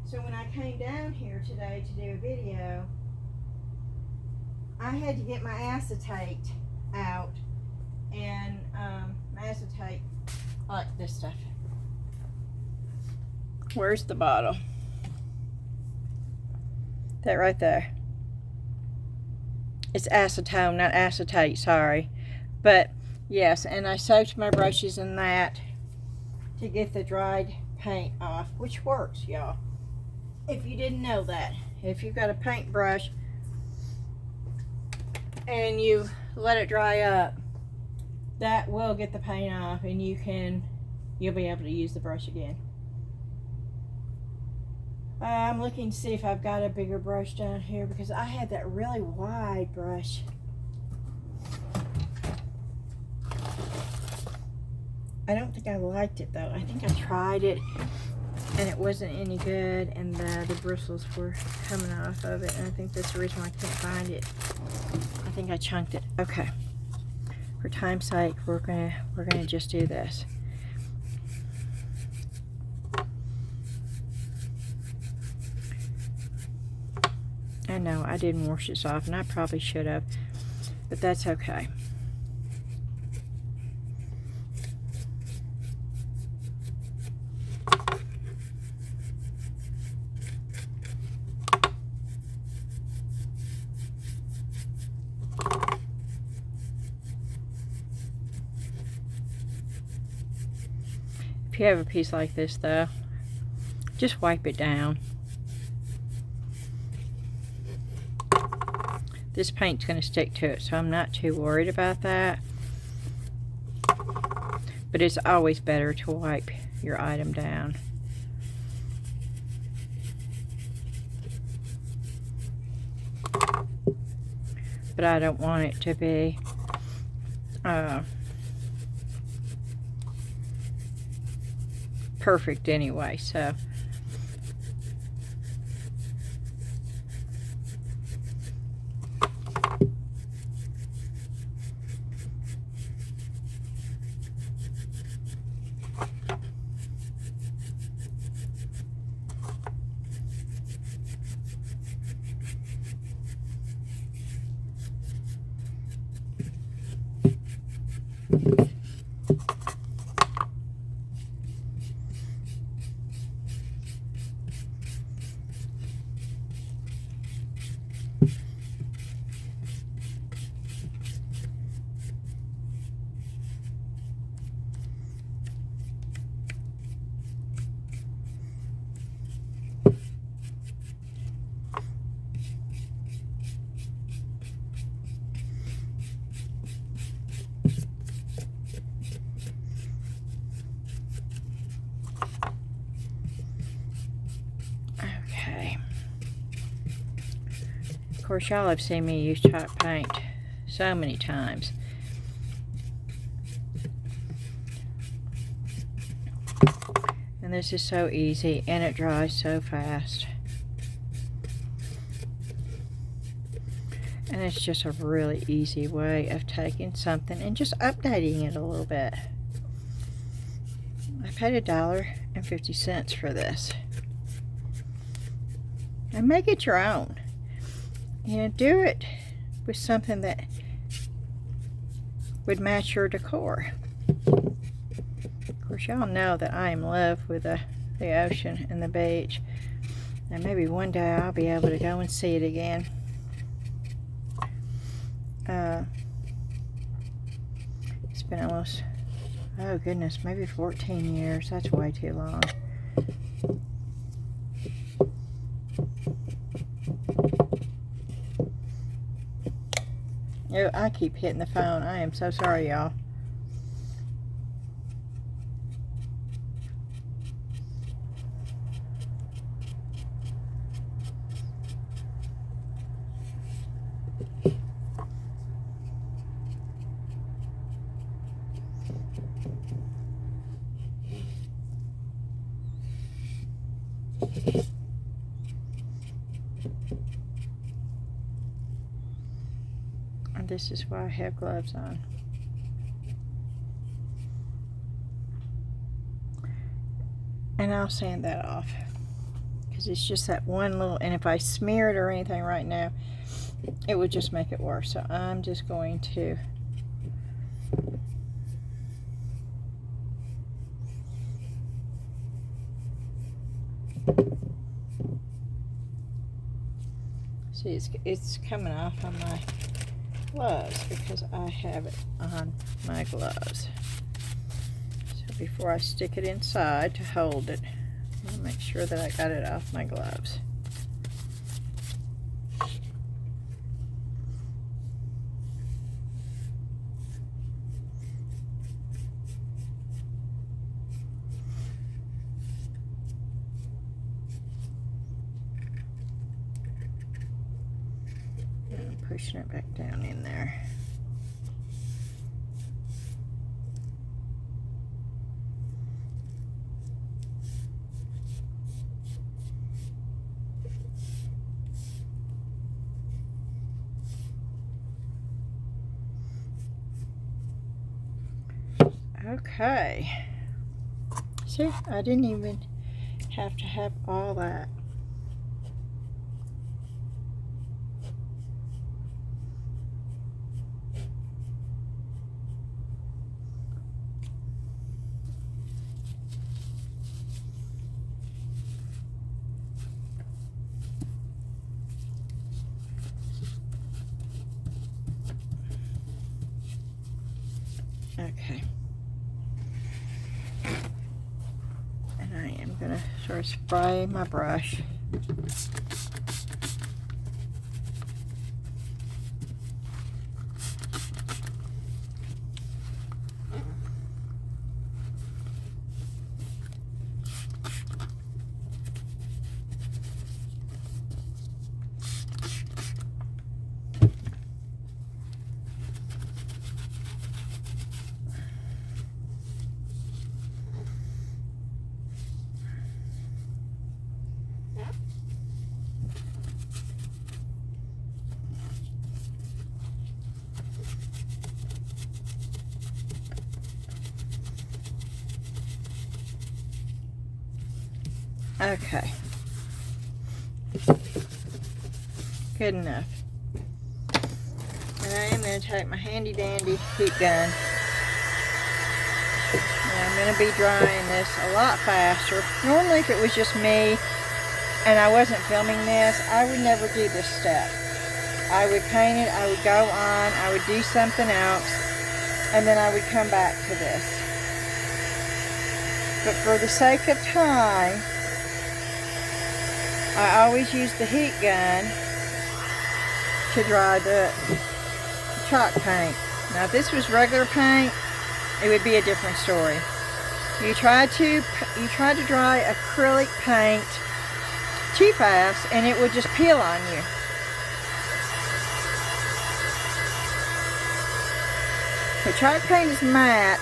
So when I came down here today to do a video, I had to get my acetate out. And my acetate, I like this stuff. Where's the bottle? That right there. It's acetone, not acetate, sorry. But yes, and I soaked my brushes in that to get the dried paint off, which works, y'all. If you didn't know that, if you've got a paintbrush and you let it dry up, that will get the paint off and you'll be able to use the brush again. I'm looking to see if I've got a bigger brush down here because I had that really wide brush. I don't think I liked it though. I think I tried it and it wasn't any good, and the bristles were coming off of it, and I think that's the reason why I can't find it. I think I chunked it. Okay, for time's sake, we're gonna just do this. I know I didn't wash this off, and I probably should have, but that's okay. If you have a piece like this though, just wipe it down. This paint's going to stick to it, so I'm not too worried about that. But it's always better to wipe your item down. But I don't want it to be perfect anyway, so. Of course, y'all have seen me use chalk paint so many times. And this is so easy, and it dries so fast. And it's just a really easy way of taking something and just updating it a little bit. I paid $1.50 for this. And make it your own. You know, do it with something that would match your decor. Of course, y'all know that I am in love with the ocean and the beach. And maybe one day I'll be able to go and see it again. It's been almost, oh goodness, maybe 14 years. That's way too long. Oh, I keep hitting the phone. I am so sorry, y'all. And this is why I have gloves on. And I'll sand that off, because it's just that one little, and if I smear it or anything right now, it would just make it worse. So I'm just going to see, it's coming off on my gloves because I have it on my gloves. So before I stick it inside to hold it, I'm gonna make sure that I got it off my gloves. Pushing it back down in there. Okay. See, I didn't even have to have all that. Okay. And I am going to sort of spray my brush. Okay. Good enough. And I am going to take my handy dandy heat gun. And I'm going to be drying this a lot faster. Normally if it was just me and I wasn't filming this, I would never do this step. I would paint it, I would go on, I would do something else, and then I would come back to this. But for the sake of time, I always use the heat gun to dry the chalk paint. Now if this was regular paint, it would be a different story. You try to dry acrylic paint too fast and it would just peel on you. The chalk paint is matte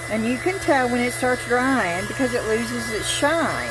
and you can tell when it starts drying because it loses its shine.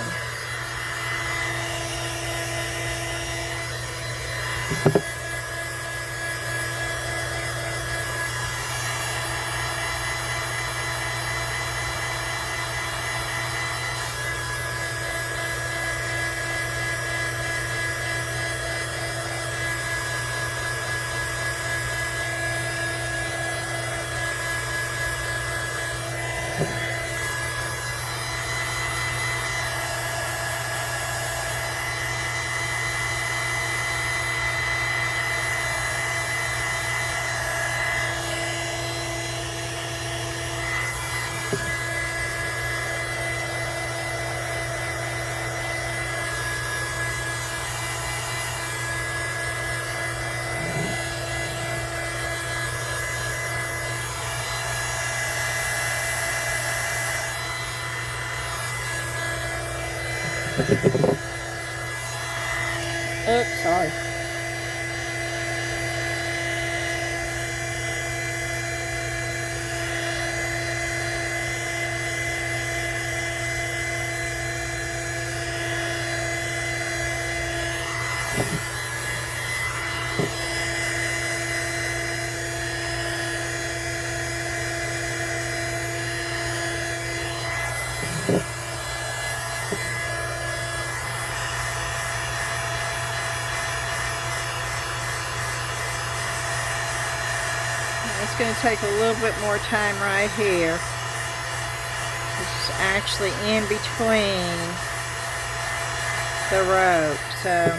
Oops, sorry. It's going to take a little bit more time right here. This is actually in between the rope, so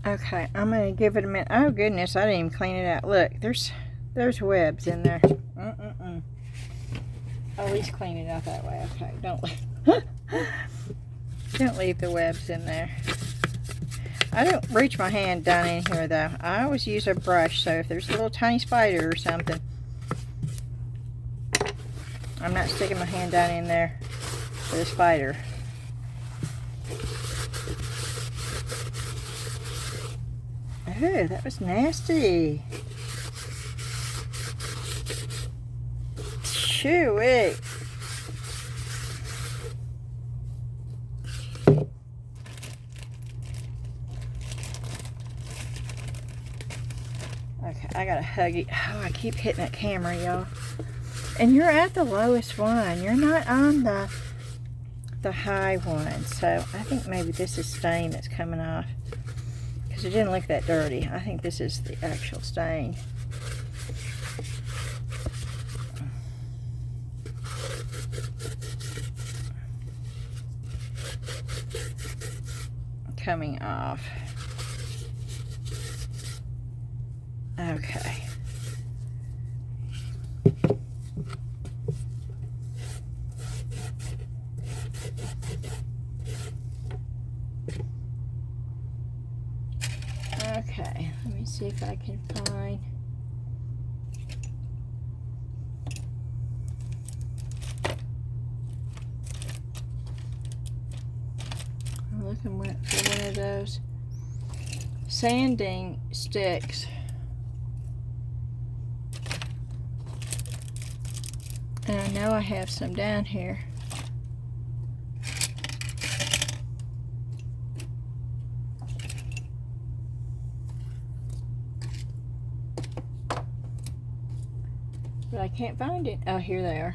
okay, I'm going to give it a minute. Oh goodness, I didn't even clean it out. Look, there's webs in there. At least clean it out that way. Okay, don't leave the webs in there. I don't reach my hand down in here though. I always use a brush, so if there's a little tiny spider or something, I'm not sticking my hand down in there for the spider. Oh, that was nasty. Chewy. Okay, I gotta hug it. Oh, I keep hitting that camera, y'all. And you're at the lowest one. You're not on the high one. So I think maybe this is stain that's coming off. Because it didn't look that dirty. I think this is the actual stain. Coming off. Okay. Okay, let me see if I can find. I'm looking for one of those sanding sticks. And I know I have some down here. But I can't find it. Oh, here they are.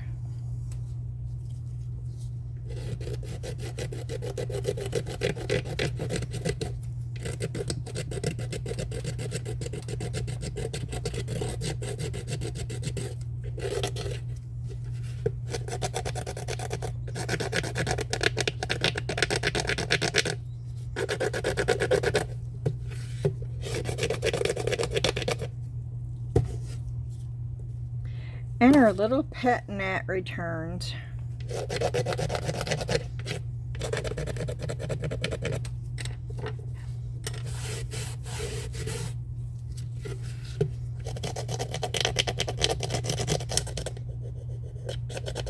And our little pet gnat returns.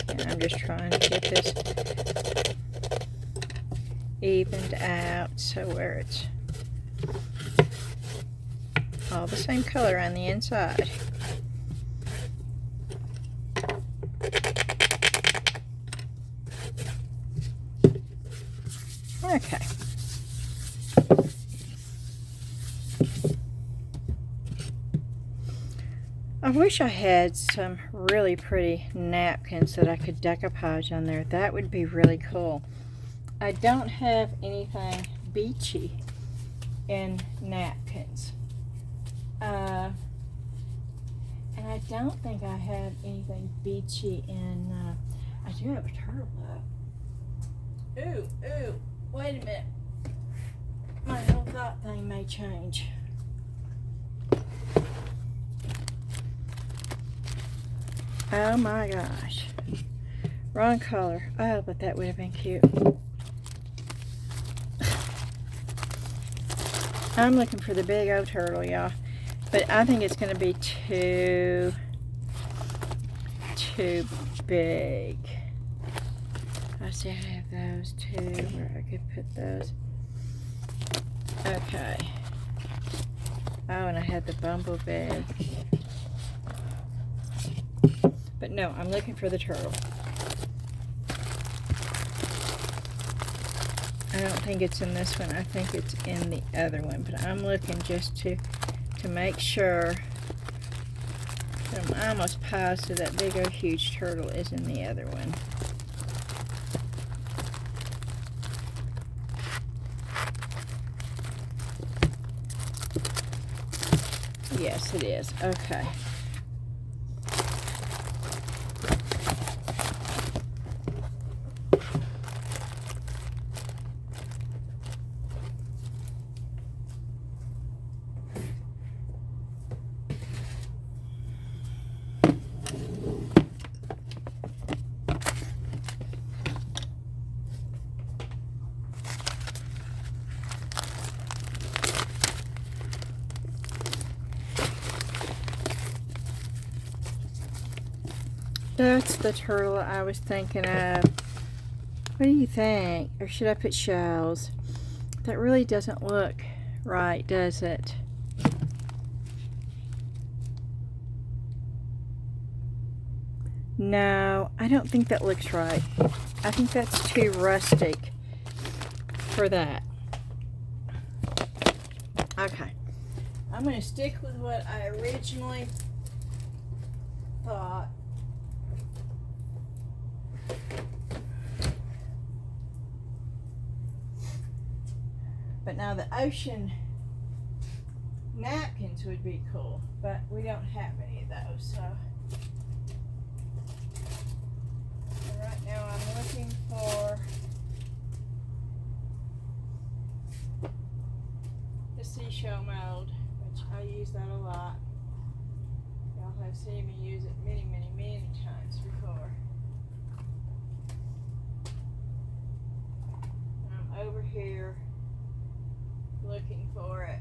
And I'm just trying to get this evened out so where it's all the same color on the inside. Okay. I wish I had some really pretty napkins that I could decoupage on there. That would be really cool. I don't have anything beachy in napkins. And I don't think I have anything beachy in, I do have a turtle though. Ooh, wait a minute. My whole thought thing may change. Oh my gosh. Wrong color. Oh, but that would have been cute. I'm looking for the big old turtle, y'all. But I think it's going to be too big. I see I have those too, where I could put those. Okay. Oh, and I had the bumblebee. But no, I'm looking for the turtle. I don't think it's in this one. I think it's in the other one. But I'm looking just to make sure. I'm almost positive that big old huge turtle is in the other one. Yes, it is. Okay. That's the turtle I was thinking of. What do you think? Or should I put shells? That really doesn't look right, does it? No, I don't think that looks right. I think that's too rustic for that. Okay. I'm going to stick with what I originally thought. But now the ocean napkins would be cool, but we don't have any of those, so right now I'm looking for the seashell mold, which I use that a lot. Y'all have seen me use it many times before. I'm over here looking for it.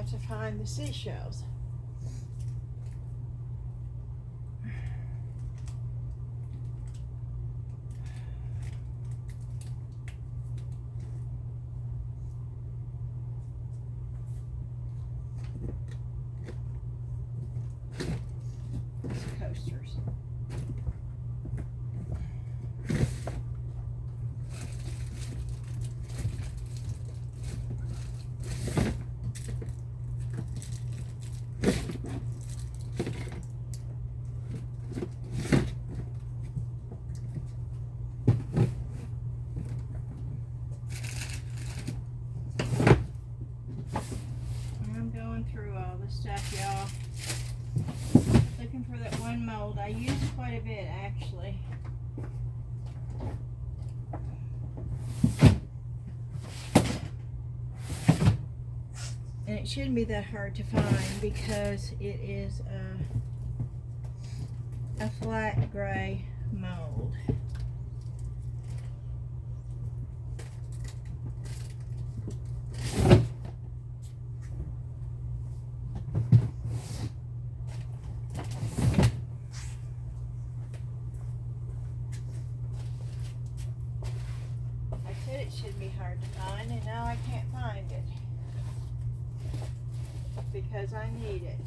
have to find the seashells. Coasters. I'm going through all this stuff, y'all. Looking for that one mold. I used quite a bit, actually. And it shouldn't be that hard to find because it is a flat gray mold. It should be hard to find, and now I can't find it because I need it.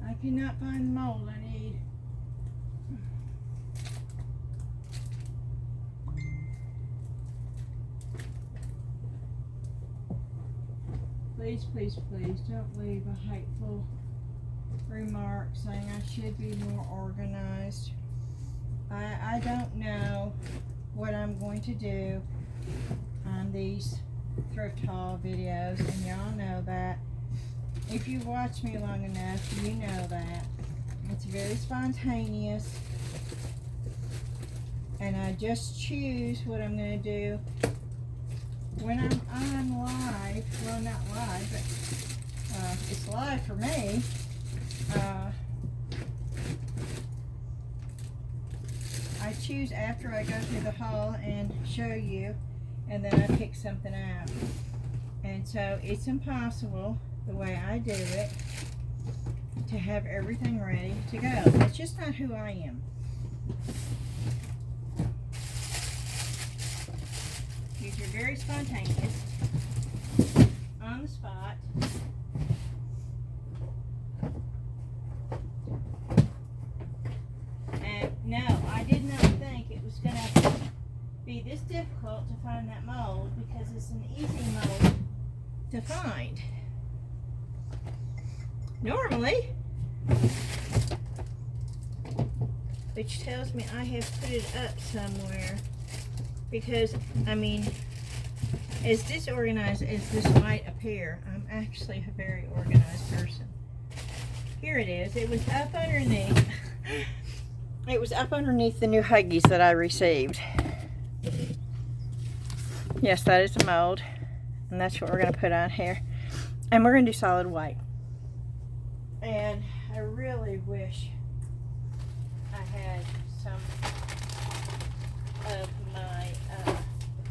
I cannot find the mold I need. Please, please, please don't leave a hateful remark saying I should be more organized. I don't know what I'm going to do on these thrift haul videos, and y'all know that. If you watch me long enough, you know that. It's very spontaneous, and I just choose what I'm going to do when I'm on live. Well, not live, but it's live for me. I choose after I go through the haul and show you, and then I pick something out. And so it's impossible, the way I do it, to have everything ready to go. That's just not who I am. These are very spontaneous, on the spot. And no, I did not think it was going to be this difficult to find that mold, because it's an easy mold to find. Normally, which tells me I have put it up somewhere, because, I mean, as disorganized as this might appear, I'm actually a very organized person. Here it is. It was up underneath. It was up underneath the new Huggies that I received. Yes, that is a mold, and that's what we're going to put on here. And we're going to do solid white. And I really wish I had some of my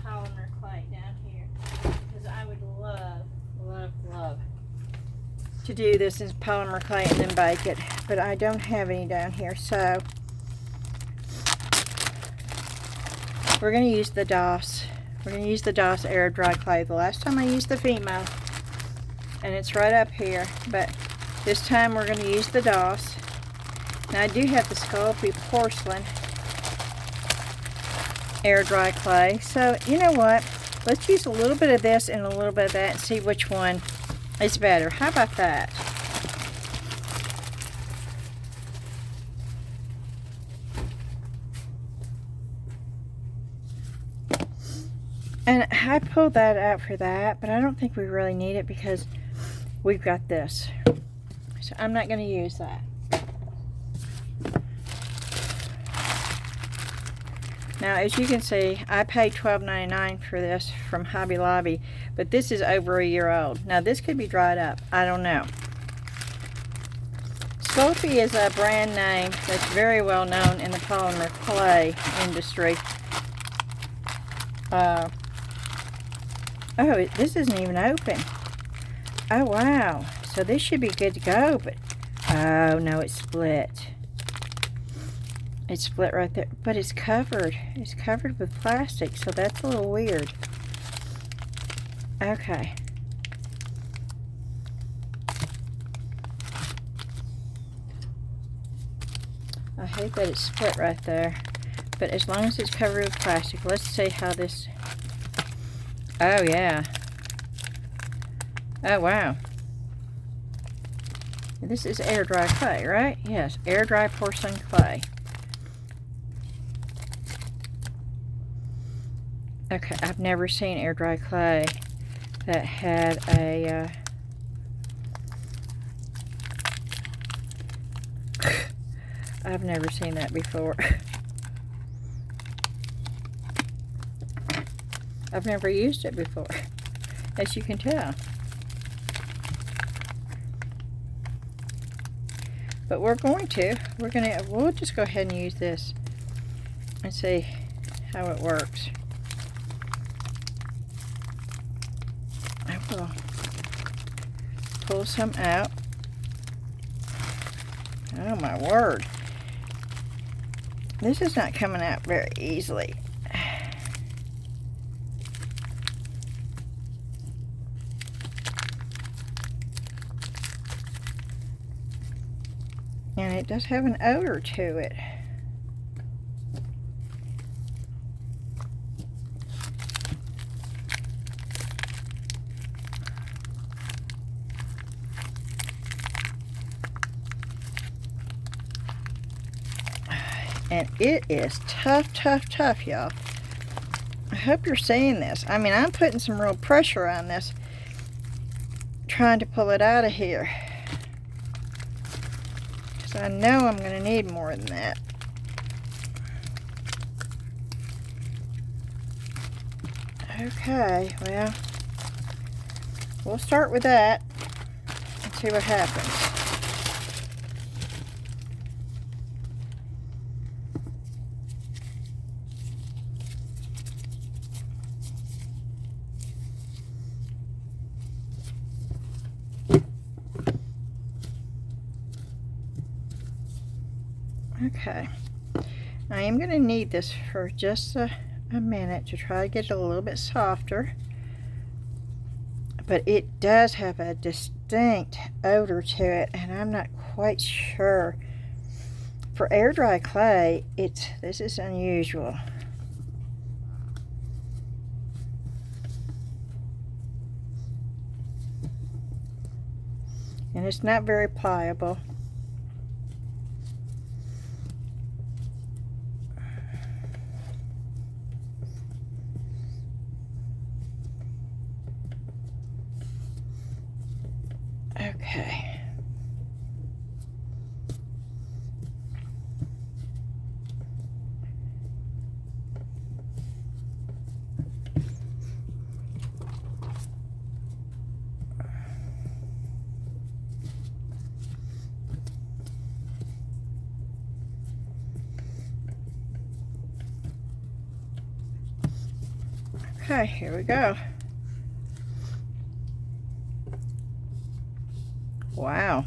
polymer clay down here, because I would love to do this in polymer clay and then bake it, but I don't have any down here. So we're going to use the DOS. We're going to use the DOS air dry clay. The last time I used the Fimo, and it's right up here, but this time we're going to use the DOS. Now I do have the Sculpey porcelain, air dry clay. So you know what? Let's use a little bit of this and a little bit of that and see which one is better. How about that? And I pulled that out for that, but I don't think we really need it because we've got this. So I'm not going to use that. Now, as you can see, I paid $12.99 for this from Hobby Lobby, but this is over a year old. Now, this could be dried up. I don't know. Sculpey is a brand name that's very well known in the polymer clay industry. Oh, this isn't even open. Oh, wow. So this should be good to go, but oh, no, it's split. It's split right there, but it's covered. It's covered with plastic, so that's a little weird. Okay. I hate that it's split right there, but as long as it's covered with plastic, let's see how this... Oh, yeah. Oh, wow. This is air dry clay, right? Yes, air dry porcelain clay. Okay, I've never seen air dry clay that had a I've never seen that before. I've never used it before, as you can tell. But we'll just go ahead and use this and see how it works. I will pull some out. Oh my word. This is not coming out very easily. And it does have an odor to it. And it is tough, tough, tough, y'all. I hope you're seeing this. I mean, I'm putting some real pressure on this, trying to pull it out of here. Because I know I'm going to need more than that. Okay, well, we'll start with that and see what happens. Okay, I am going to knead this for just a minute to try to get it a little bit softer, but it does have a distinct odor to it, and I'm not quite sure. For air dry clay, this is unusual. And it's not very pliable. Okay. Okay, here we go. Wow.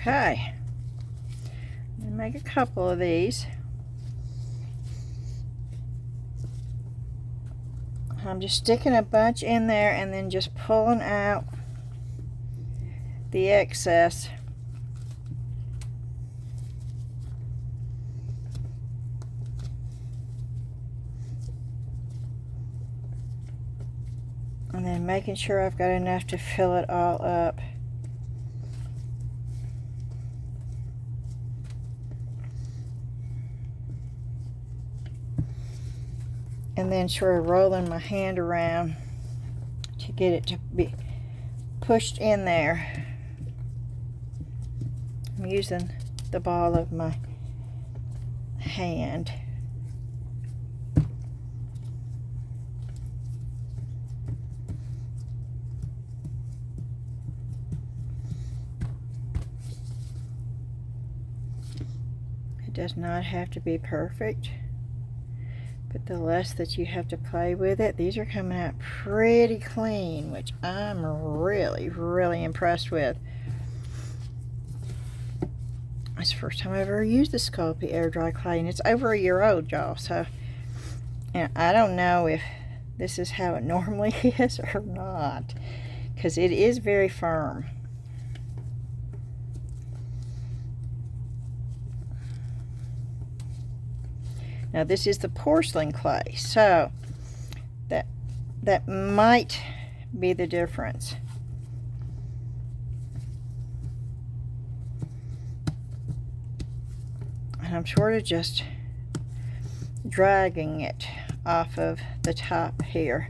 Okay. I'm going to make a couple of these. I'm just sticking a bunch in there and then just pulling out the excess. And then making sure I've got enough to fill it all up. And then sort of rolling my hand around to get it to be pushed in there. I'm using the ball of my hand. It does not have to be perfect, but the less that you have to play with it. These are coming out pretty clean, which I'm really impressed with. It's the first time I've ever used the Sculpey air dry clay, and it's over a year old, y'all. So, and I don't know if this is how it normally is or not, because it is very firm. Now this is the porcelain clay, so that might be the difference. And I'm sort of just dragging it off of the top here.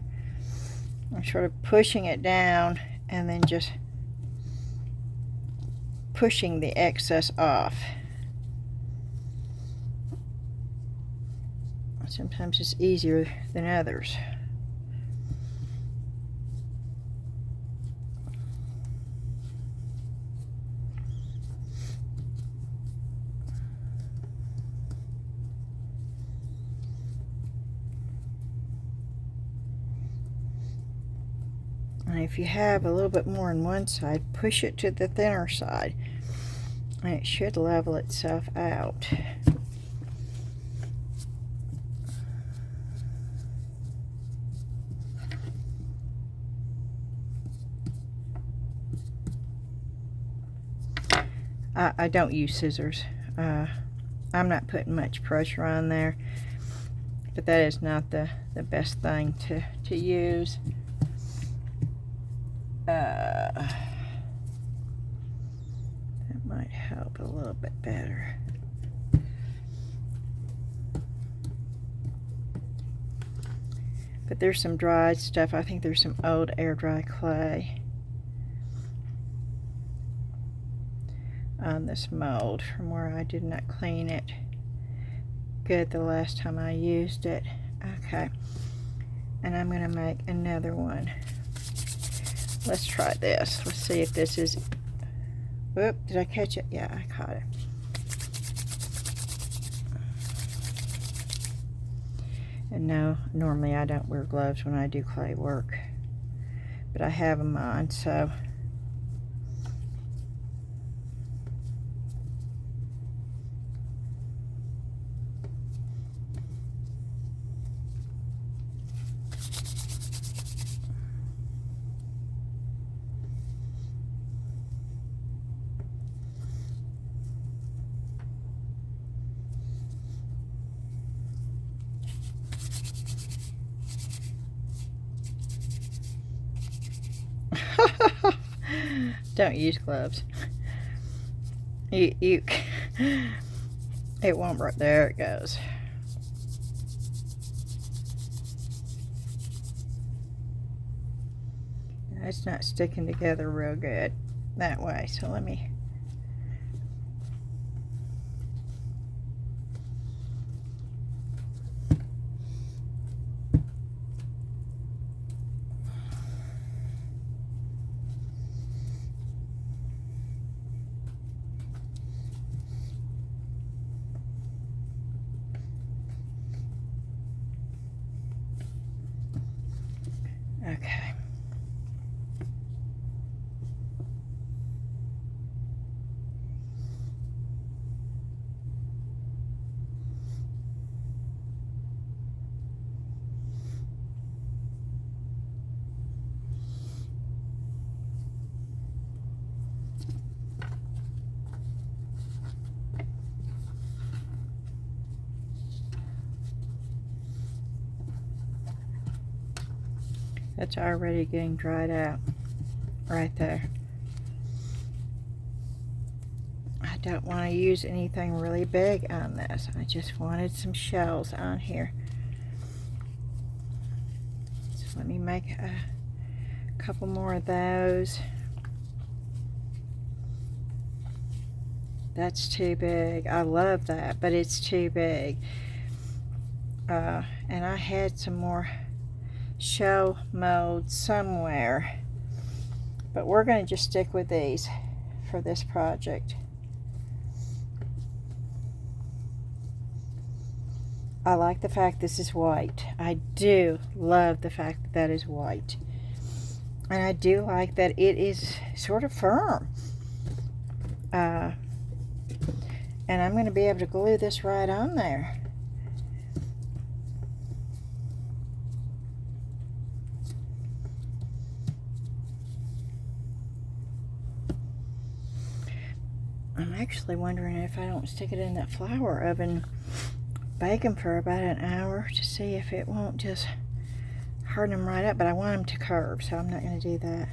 I'm sort of pushing it down and then just pushing the excess off. Sometimes it's easier than others. And if you have a little bit more on one side, push it to the thinner side, and it should level itself out. I don't use scissors. I'm not putting much pressure on there, but that is not the best thing to use. That might help a little bit better. But there's some dried stuff. I think there's some old air dry clay on this mold from where I did not clean it good the last time I used it. Okay, and I'm going to make another one. Let's try this. Let's see if this is... Whoop, did I catch it? Yeah, I caught it. And no, normally I don't wear gloves when I do clay work, but I have them on, so... Don't use gloves. You it won't work. There it goes. It's not sticking together real good that way, so let me... Okay. That's already getting dried out right there. I don't want to use anything really big on this. I just wanted some shells on here. So let me make a couple more of those. That's too big. I love that, but it's too big. And I had some more shell mold somewhere, but we're going to just stick with these for this project. I like the fact this is white. I do love the fact that that is white. And I do like that it is sort of firm. And I'm going to be able to glue this right on there. I'm actually wondering if I don't stick it in that flour oven, bake them for about an hour to see if it won't just harden them right up, but I want them to curve, so I'm not going to do that.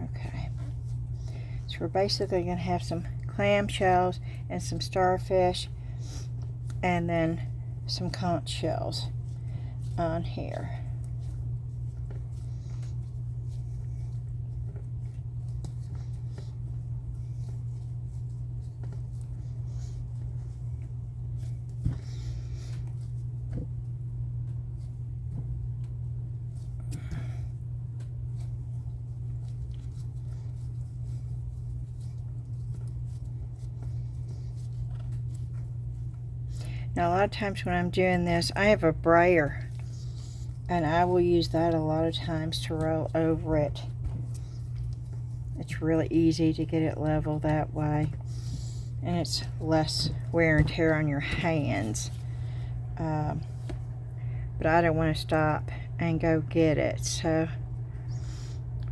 Okay, so we're basically going to have some clam shells and some starfish and then some conch shells on here. Now a lot of times when I'm doing this, I have a brayer, and I will use that a lot of times to roll over it. It's really easy to get it level that way, and it's less wear and tear on your hands. But I don't want to stop and go get it. So,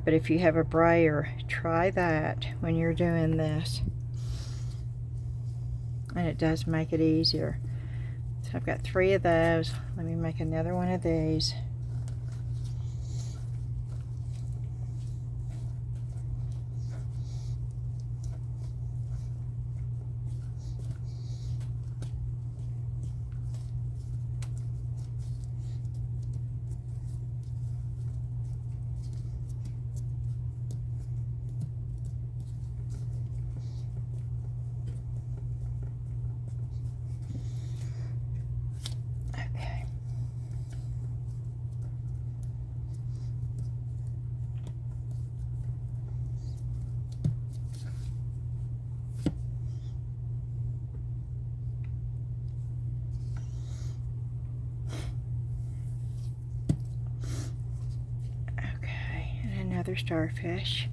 but if you have a brayer, try that when you're doing this, and it does make it easier. So I've got 3 of those. Let me make another one of these. Another starfish.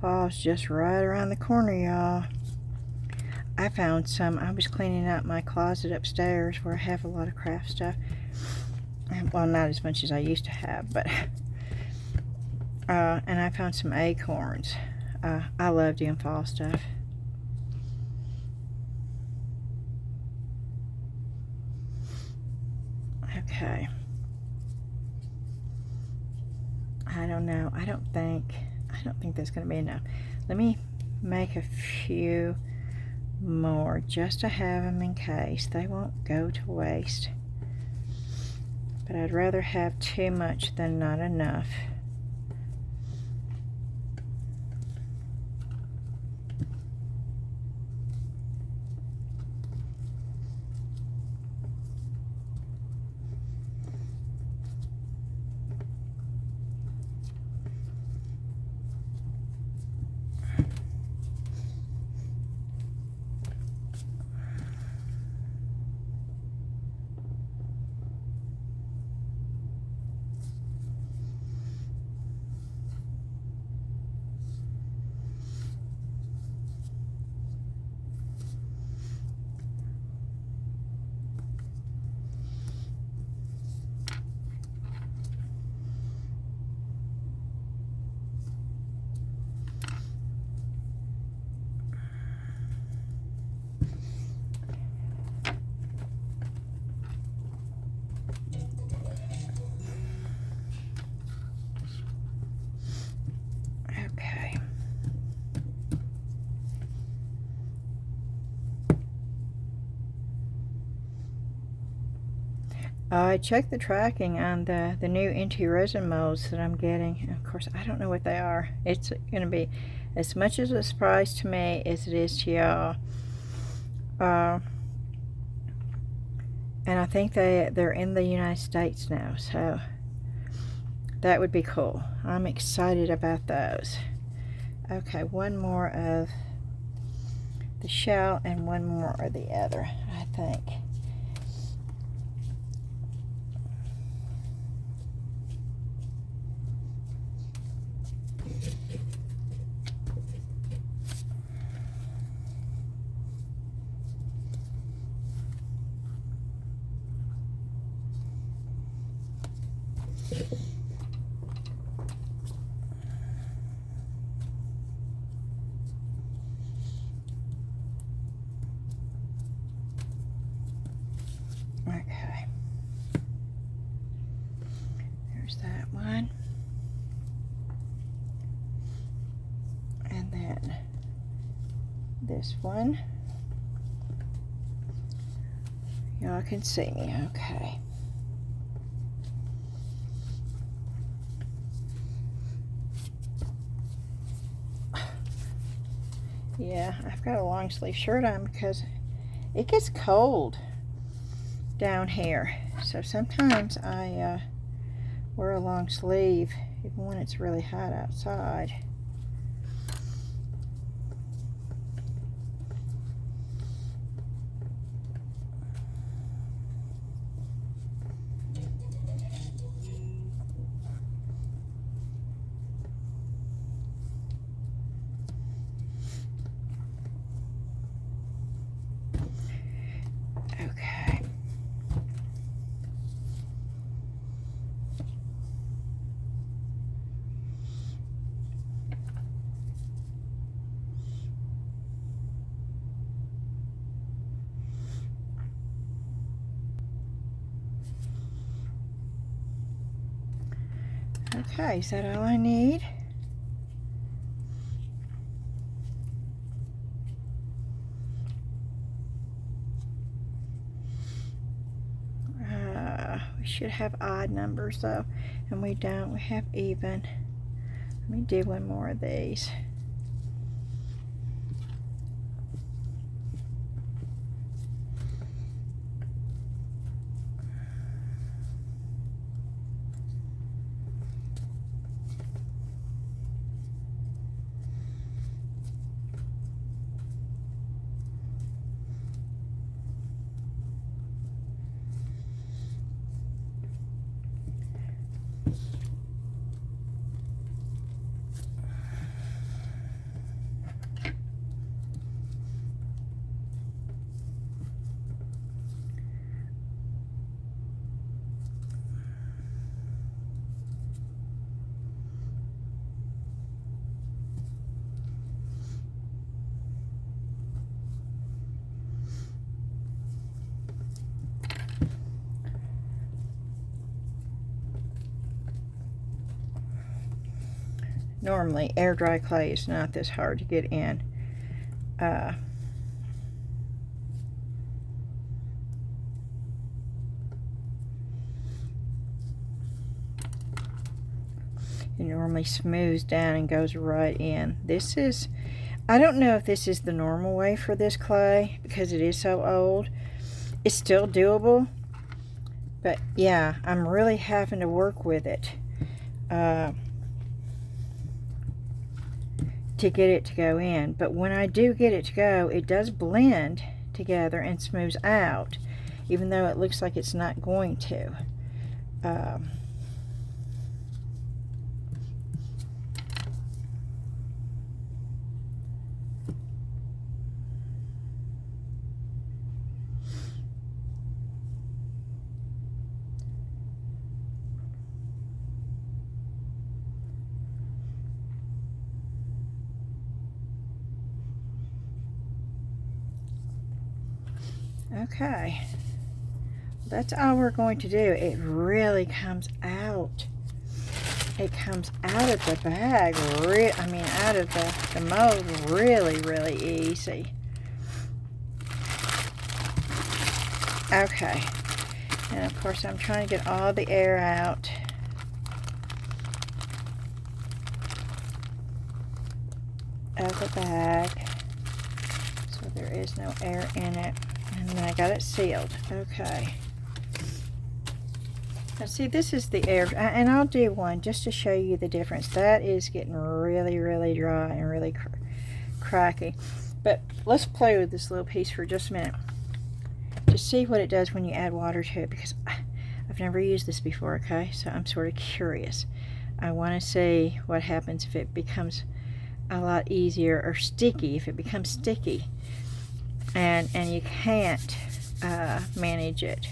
Fall's just right around the corner, y'all. I found some. I was cleaning out my closet upstairs where I have a lot of craft stuff. Well, not as much as I used to have, but and I found some acorns. I love doing fall stuff. Okay. I don't know. I don't think that's going to be enough. Let me make a few more just to have them in case. They won't go to waste. But I'd rather have too much than not enough. Okay. I checked the tracking on the new anti-resin molds that I'm getting. Of course, I don't know what they are. It's going to be as much as a surprise to me as it is to y'all. And I think they're in the United States now, so that would be cool. I'm excited about those. Okay, one more of the shell and one more of the other, I think. Okay. There's that one. And then this one. Y'all can see me, okay. Yeah, I've got a long sleeve shirt on because it gets cold down here. So sometimes I wear a long sleeve even when it's really hot outside. Okay. Okay, is that all I need? We should have odd numbers though, and we don't. We have even. Let me do one more of these. Normally, air dry clay is not this hard to get in. It normally smooths down and goes right in. This is, I don't know if this is the normal way for this clay because it is so old. It's still doable, but yeah, I'm really having to work with it to get it to go in. But when I do get it to go, it does blend together and smooths out, even though it looks like it's not going to. Okay, that's all we're going to do. It really comes out. It comes out of the bag, out of the mold really, really easy. Okay, and of course I'm trying to get all the air out. Of the bag, so there is no air in it. And then I got it sealed. Okay. Now see, this is the air, and I'll do one just to show you the difference. That is getting really, really dry and really cracky. But let's play with this little piece for just a minute to see what it does when you add water to it, because I've never used this before, okay? So I'm sort of curious. I want to see what happens if it becomes a lot easier, or sticky, if it becomes sticky. And you can't manage it.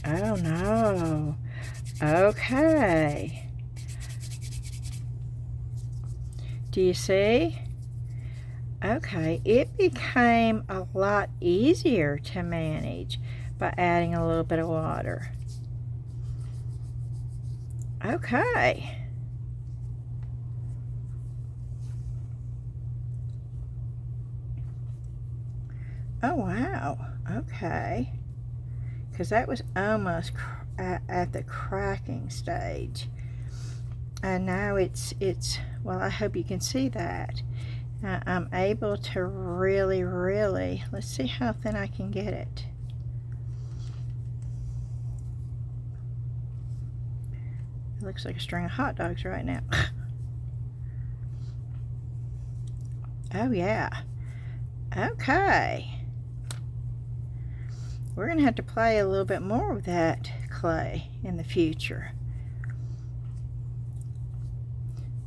Oh no. Okay. Do you see? Okay, it became a lot easier to manage by adding a little bit of water. Okay. Oh wow, okay, because that was almost at the cracking stage, and now it's well, I hope you can see that. I'm able to really, let's see how thin I can get it. It looks like a string of hot dogs right now. Oh yeah, okay. We're going to have to play a little bit more with that clay in the future,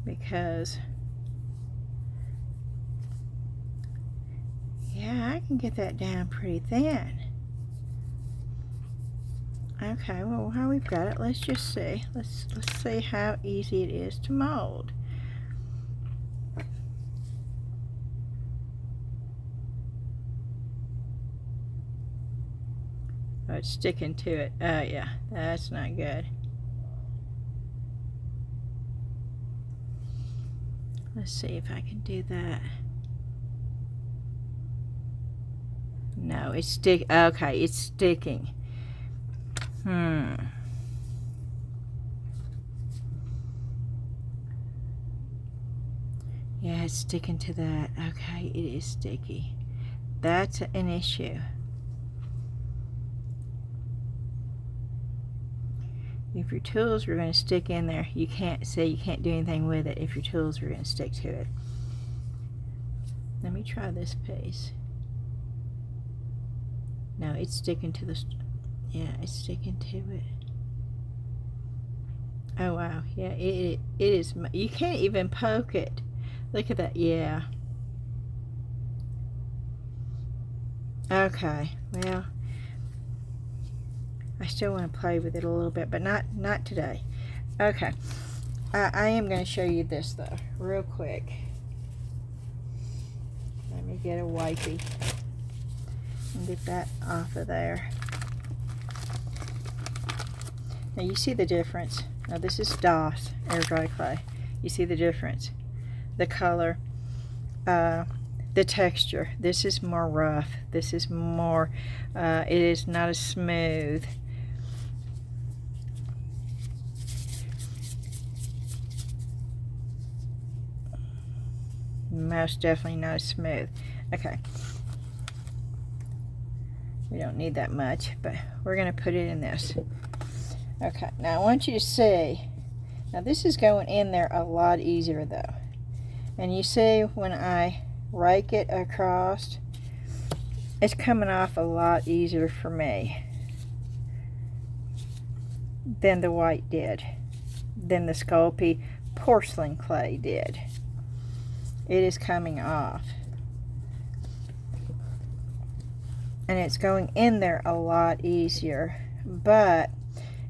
because yeah, I can get that down pretty thin. Okay, well, while we've got it, let's just see. Let's see how easy it is to mold. Oh, it's sticking to it. Oh yeah, that's not good. Let's see if I can do that. No, it's okay, it's sticking. Yeah, it's sticking to that. Okay, it is sticky. That's an issue. If your tools are going to stick in there, you can't do anything with it if your tools are going to stick to it. Let me try this piece. No, it's sticking to the, yeah, it's sticking to it. Oh wow, yeah, it is, you can't even poke it. Look at that, yeah. Okay, well, I still want to play with it a little bit, but not today. Okay, I am going to show you this though, real quick. Let me get a wipey and get that off of there. Now you see the difference. Now this is DOS, air dry clay. You see the difference. The color, the texture. This is more rough. This is more, it is not as smooth. most definitely not as smooth. Okay. We don't need that much, but we're going to put it in this. Okay, now I want you to see, now this is going in there a lot easier though. And you see when I rake it across, it's coming off a lot easier for me than the white did, than the Sculpey porcelain clay did. It is coming off. And it's going in there a lot easier. But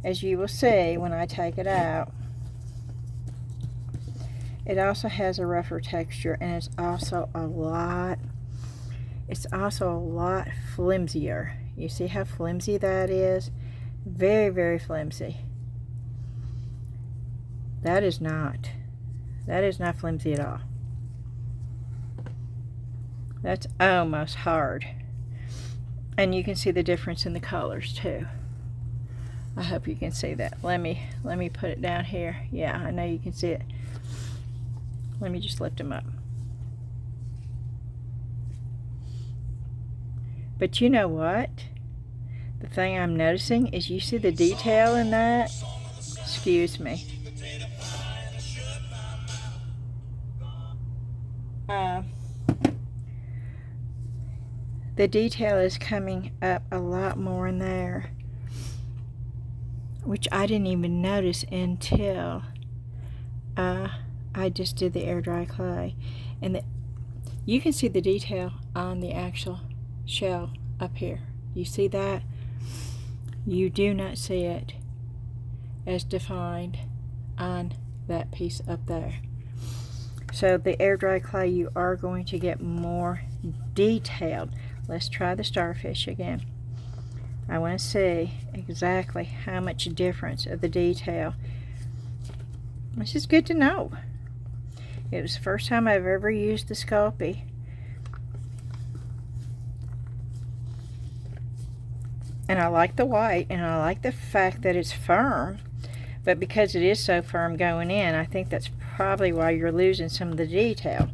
as you will see when I take it out, it also has a rougher texture, and it's also a lot flimsier. You see how flimsy that is? Very, very flimsy. That is not flimsy at all. That's almost hard. And you can see the difference in the colors too. I hope you can see that. Let me put it down here. Yeah, I know you can see it. Let me just lift them up. But you know what? The thing I'm noticing is, you see the detail in that? Excuse me. The detail is coming up a lot more in there, which I didn't even notice until I just did the air dry clay. And you can see the detail on the actual shell up here. You see that? You do not see it as defined on that piece up there. So the air dry clay, you are going to get more detailed. Let's try the starfish again. I want to see exactly how much difference of the detail. This is good to know. It was the first time I've ever used the Sculpey. And I like the white, and I like the fact that it's firm. But because it is so firm going in, I think that's probably why you're losing some of the detail.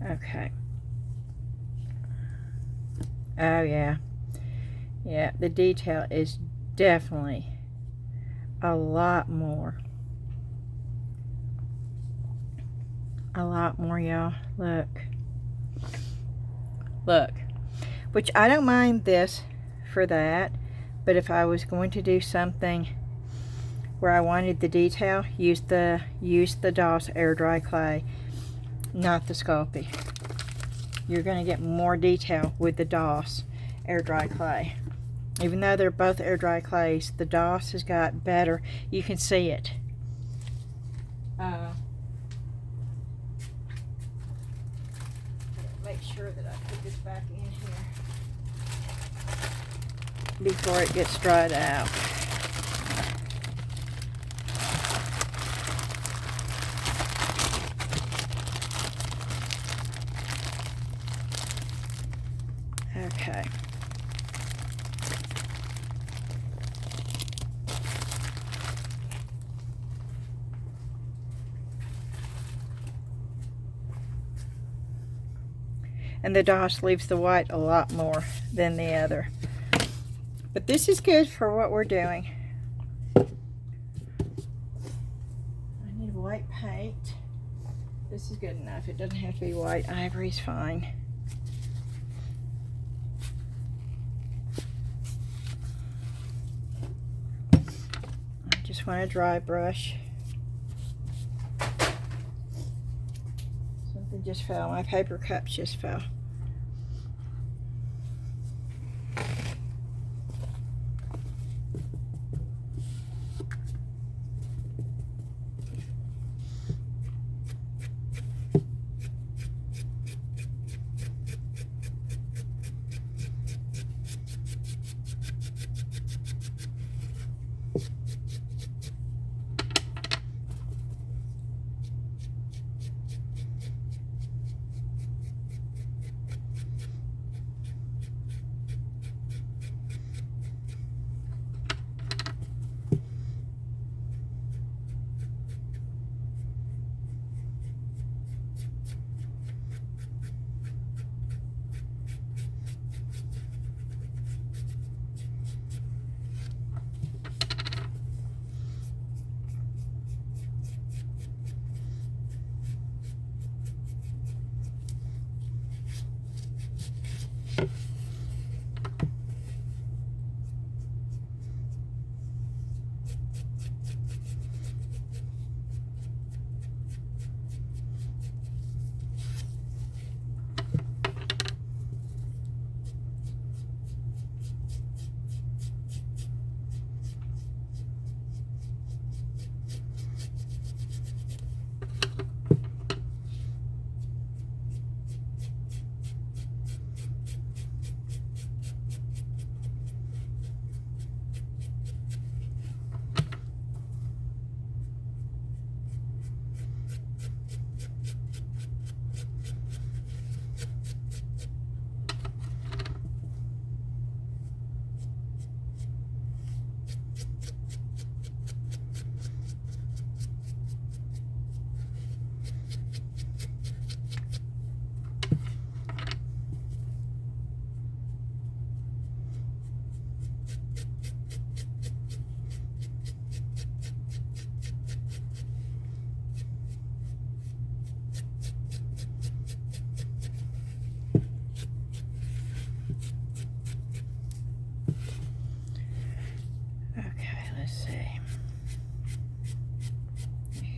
Okay. Oh yeah. Yeah, the detail is definitely a lot more. A lot more, y'all. Look. Look. Which I don't mind this for that, but if I was going to do something where I wanted the detail, use the DOS air dry clay, not the Sculpey. You're going to get more detail with the DOS air dry clay. Even though they're both air dry clays, the DOS has got better. You can see it. Make sure that I put this back in here before it gets dried out. Okay. And the DOS leaves the white a lot more than the other. But this is good for what we're doing. I need white paint. This is good enough. It doesn't have to be white. Ivory's fine. I just want a dry brush. Something just fell. My paper cups just fell.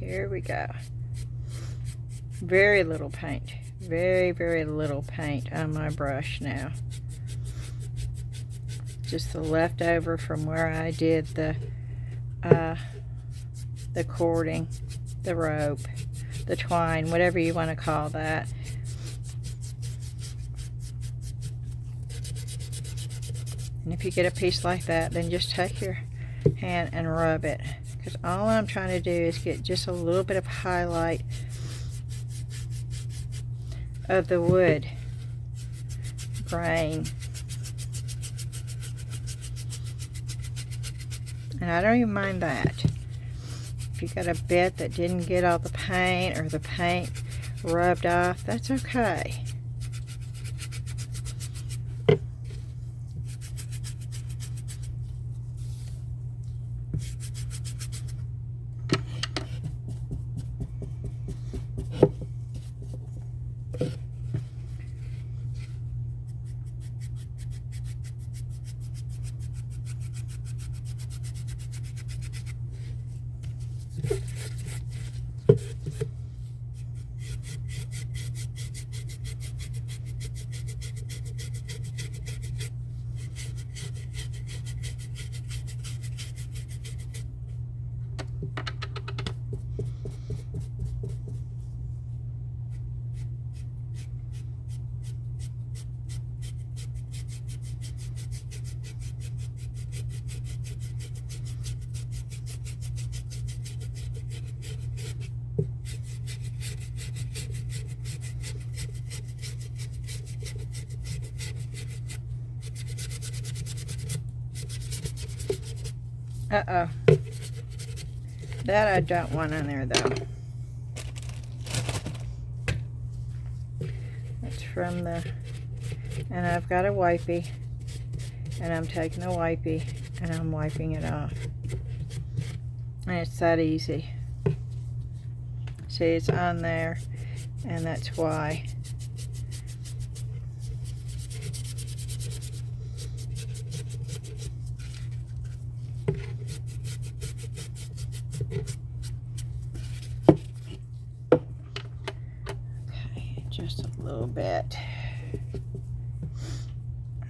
here we go. Very little paint. Very, very little paint on my brush now. Just the leftover from where I did the cording, the rope, the twine, whatever you want to call that. And if you get a piece like that, then just take your hand and rub it, because all I'm trying to do is get just a little bit of highlight of the wood grain. And I don't even mind that. If you got a bit that didn't get all the paint, or the paint rubbed off, that's okay. Uh-oh. That I don't want on there, though. That's from the... And I've got a wipey. And I'm taking a wipey, and I'm wiping it off. And it's that easy. See, it's on there, and that's why. Okay, just a little bit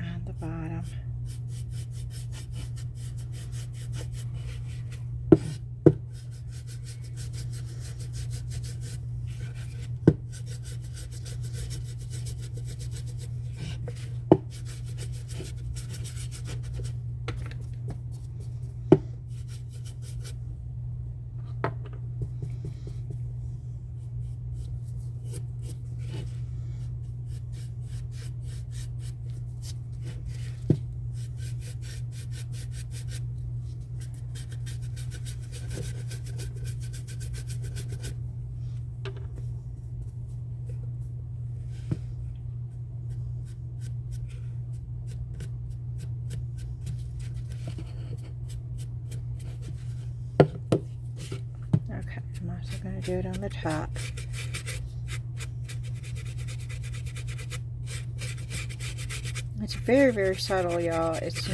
on the bottom. I'm also going to do it on the top. It's very, very subtle, y'all. It's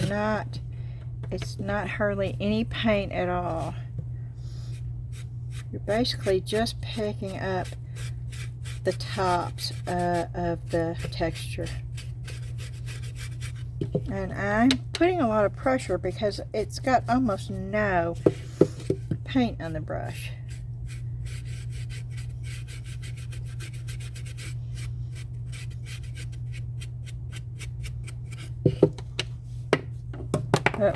not hardly any paint at all. You're basically just picking up the tops of the texture. And I'm putting a lot of pressure because it's got almost no paint on the brush. Oh.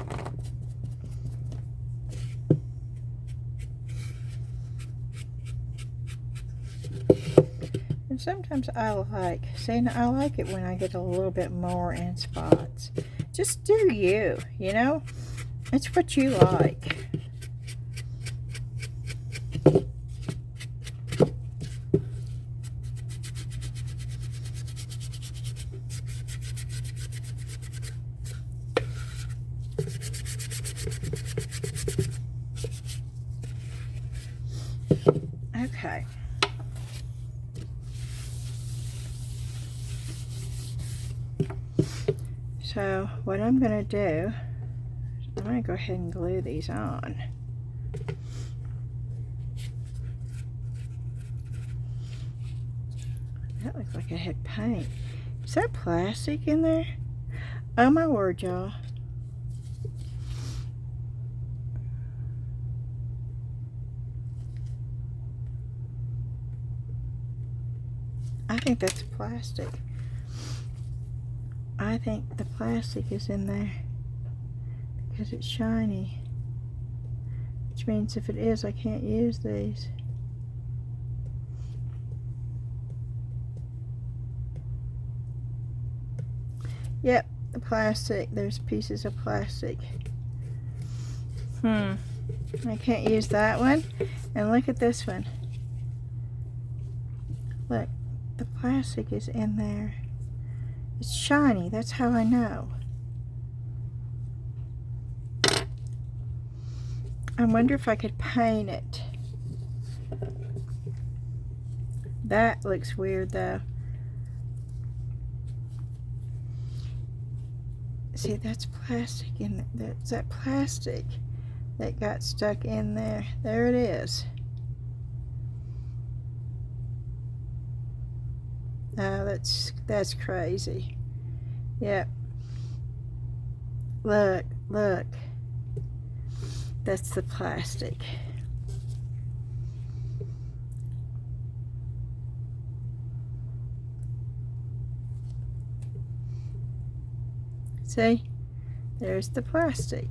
And sometimes I like it when I get a little bit more in spots. Just do you, you know? It's what you like. Okay. So what I'm going to do, I'm going to go ahead and glue these on. looked like it had paint. Is that plastic in there? Oh my word, y'all. I think that's plastic. I think the plastic is in there because it's shiny. Which means if it is, I can't use these. Yep, the plastic. There's pieces of plastic. I can't use that one. And look at this one. Look, the plastic is in there. It's shiny. That's how I know. I wonder if I could paint it. That looks weird though. See, that's plastic in there. That's that plastic that got stuck in there. There it is. Oh, that's crazy. Yep. Look, look. That's the plastic. See? There's the plastic.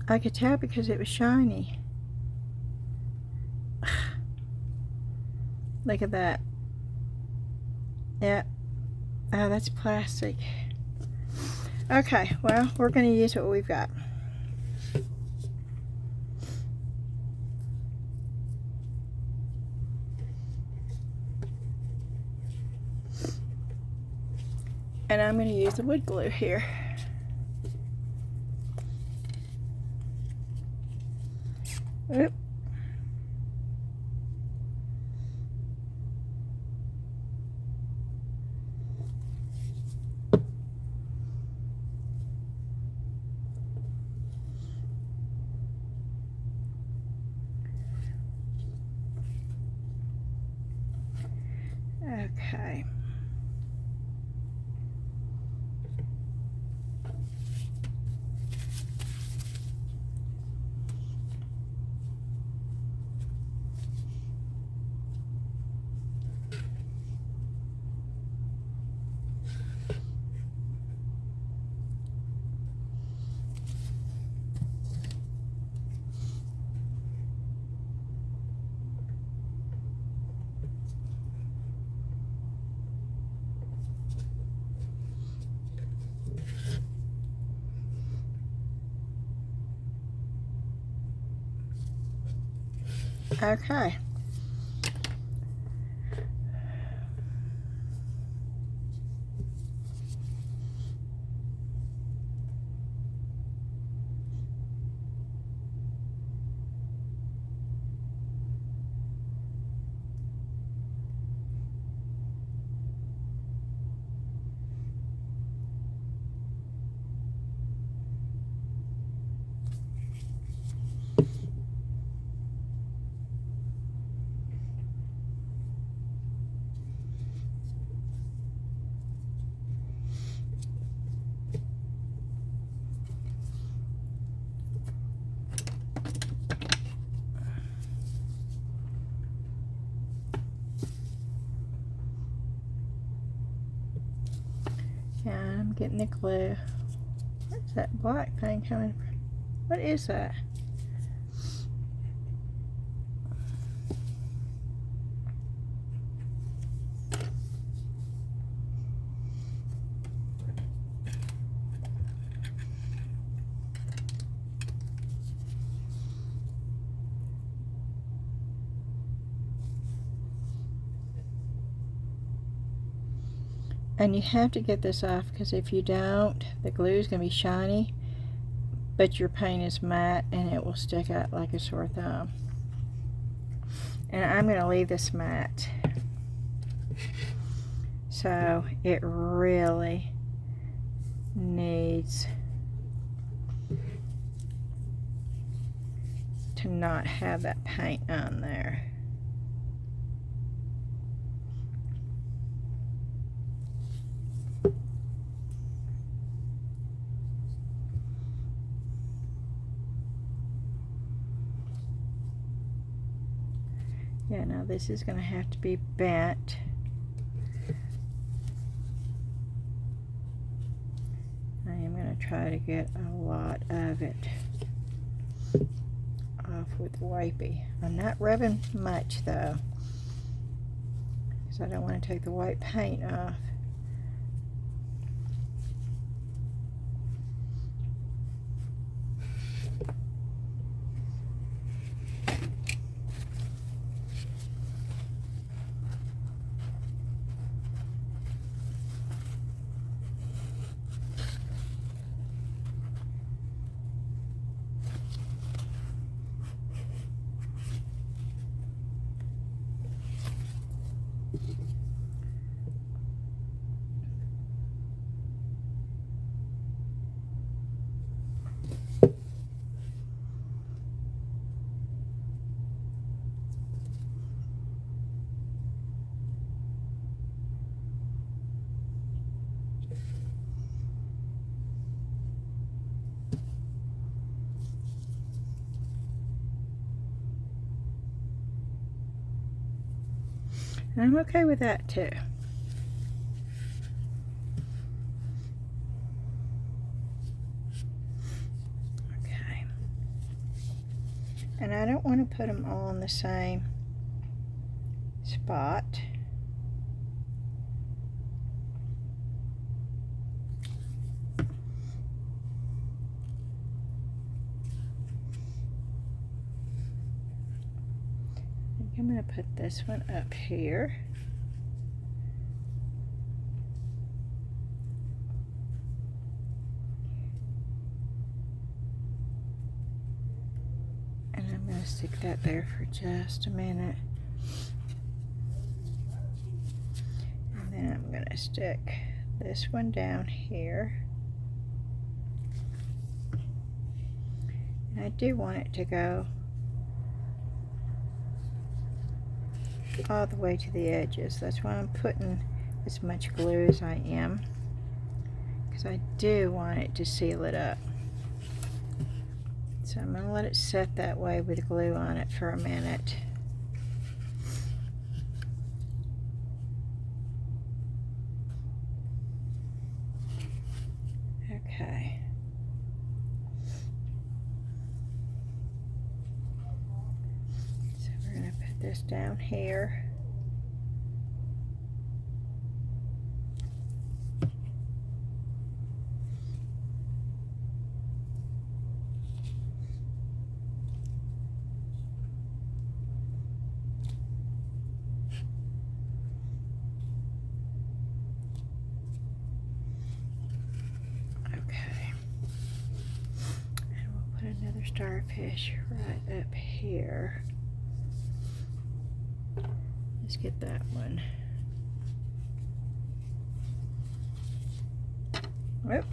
I could tell because it was shiny. Look at that. Yep. Oh, that's plastic. Okay, well, we're going to use what we've got. And I'm going to use the wood glue here. Oop. Okay. Okay. Yeah, I'm getting the glue. What's that black thing coming from? What is that? And you have to get this off because if you don't, the glue is going to be shiny, but your paint is matte and it will stick out like a sore thumb. And I'm going to leave this matte. So it really needs to not have that paint on there. Yeah, now this is going to have to be bent. I am going to try to get a lot of it off with wipey. I'm not rubbing much though, because I don't want to take the white paint off. And I'm okay with that too. Okay. And I don't want to put them all in the same spot. I'm going to put this one up here. And I'm going to stick that there for just a minute. And then I'm going to stick this one down here. And I do want it to go all the way to the edges. That's why I'm putting as much glue as I am, because I do want it to seal it up. So I'm going to let it set that way with glue on it for a minute. Okay. So we're going to put this down here. Another starfish right up here. Let's get that one. Whoop.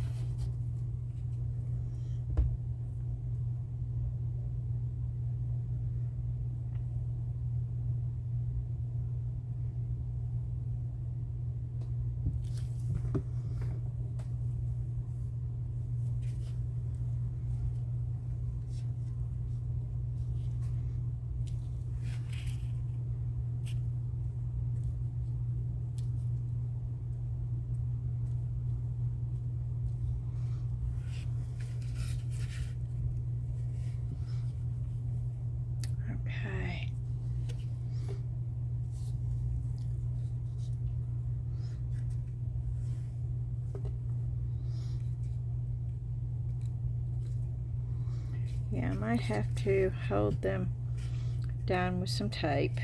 Yeah, I might have to hold them down with some tape,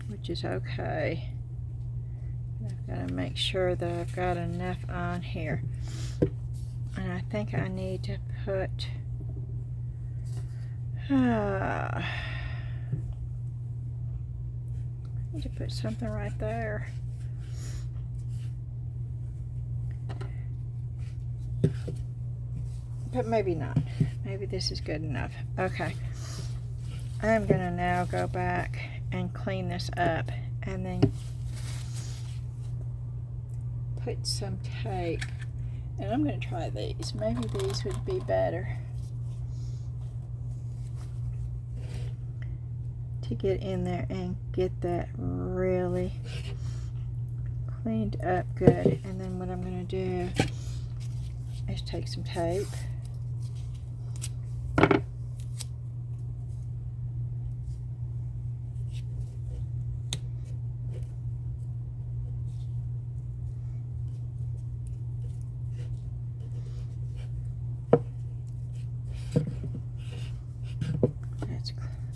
which is okay. I've got to make sure that I've got enough on here. And I think I need to put something right there. But maybe not. Maybe this is good enough. Okay. I'm going to now go back and clean this up and then put some tape. And I'm going to try these. Maybe these would be better to get in there and get that really cleaned up good. And then what I'm going to do is take some tape.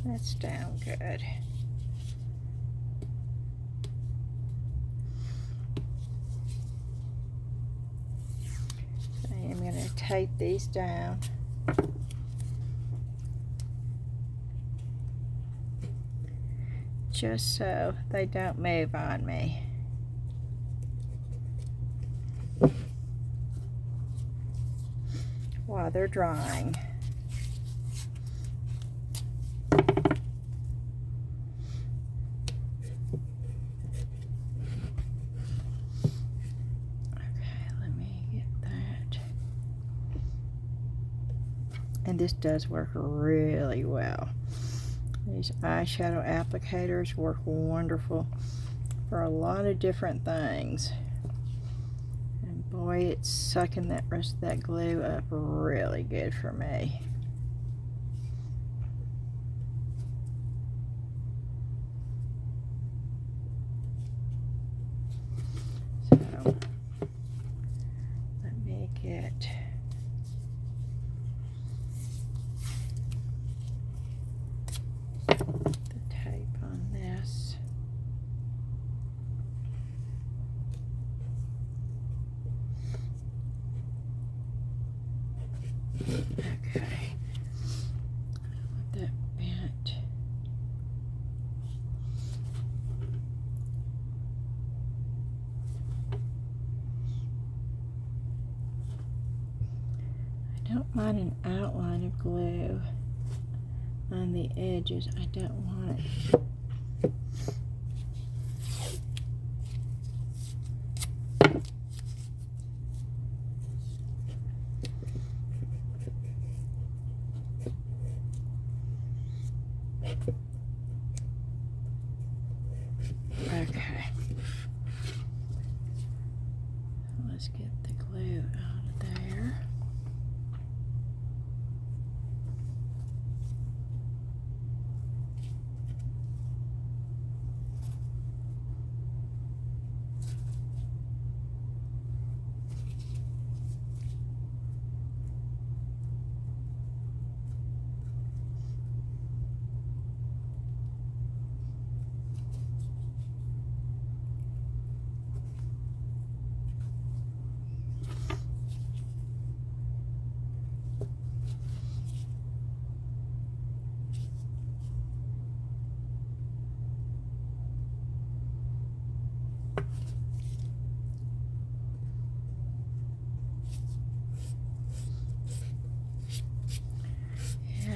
That's down good. So I'm going to tape these down. Just so they don't move on me. While they're drying. And this does work really well. These eyeshadow applicators work wonderful for a lot of different things. And boy, it's sucking that rest of that glue up really good for me. So, let me get the tape on this. Okay, with that bent. I don't mind an outline of glue on the edges. I don't want it. Okay. Let's get the glue out of there.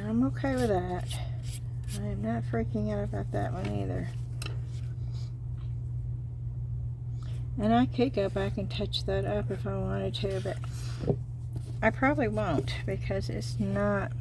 I'm okay with that. I am not freaking out about that one either. And I could go back and touch that up if I wanted to, but I probably won't because it's not.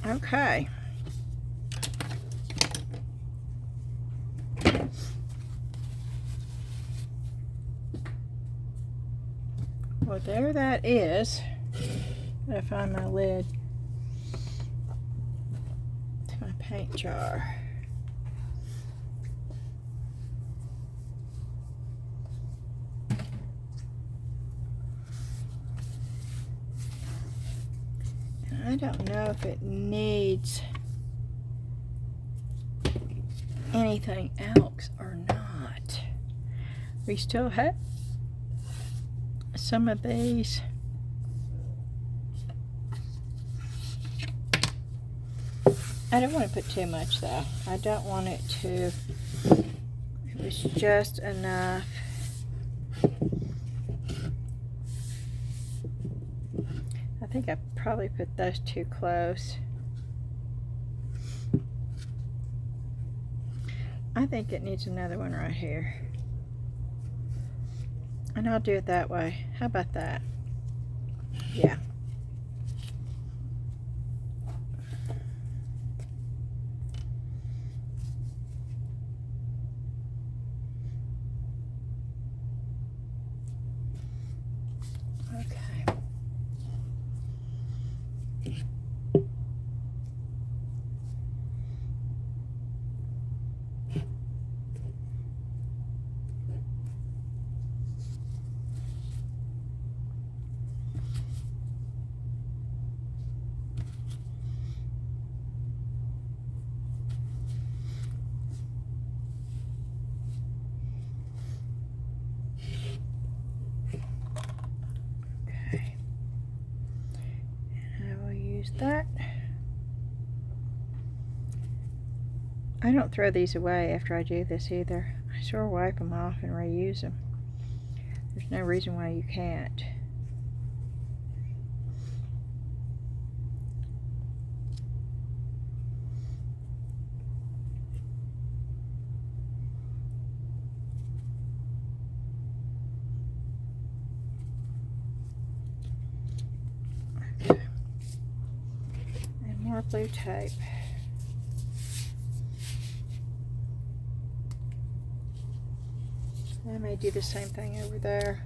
Okay. there that is. Gotta find my lid to my paint jar. And I don't know if it needs anything else or not. We still have some of these. I don't want to put too much though. I don't want it to, it was just enough. I think I probably put those too close. I think it needs another one right here. And I'll do it that way. How about that? Yeah. Okay. That. I don't throw these away after I do this either. I sure wipe them off and reuse them. There's no reason why you can't. More blue tape. I may do the same thing over there.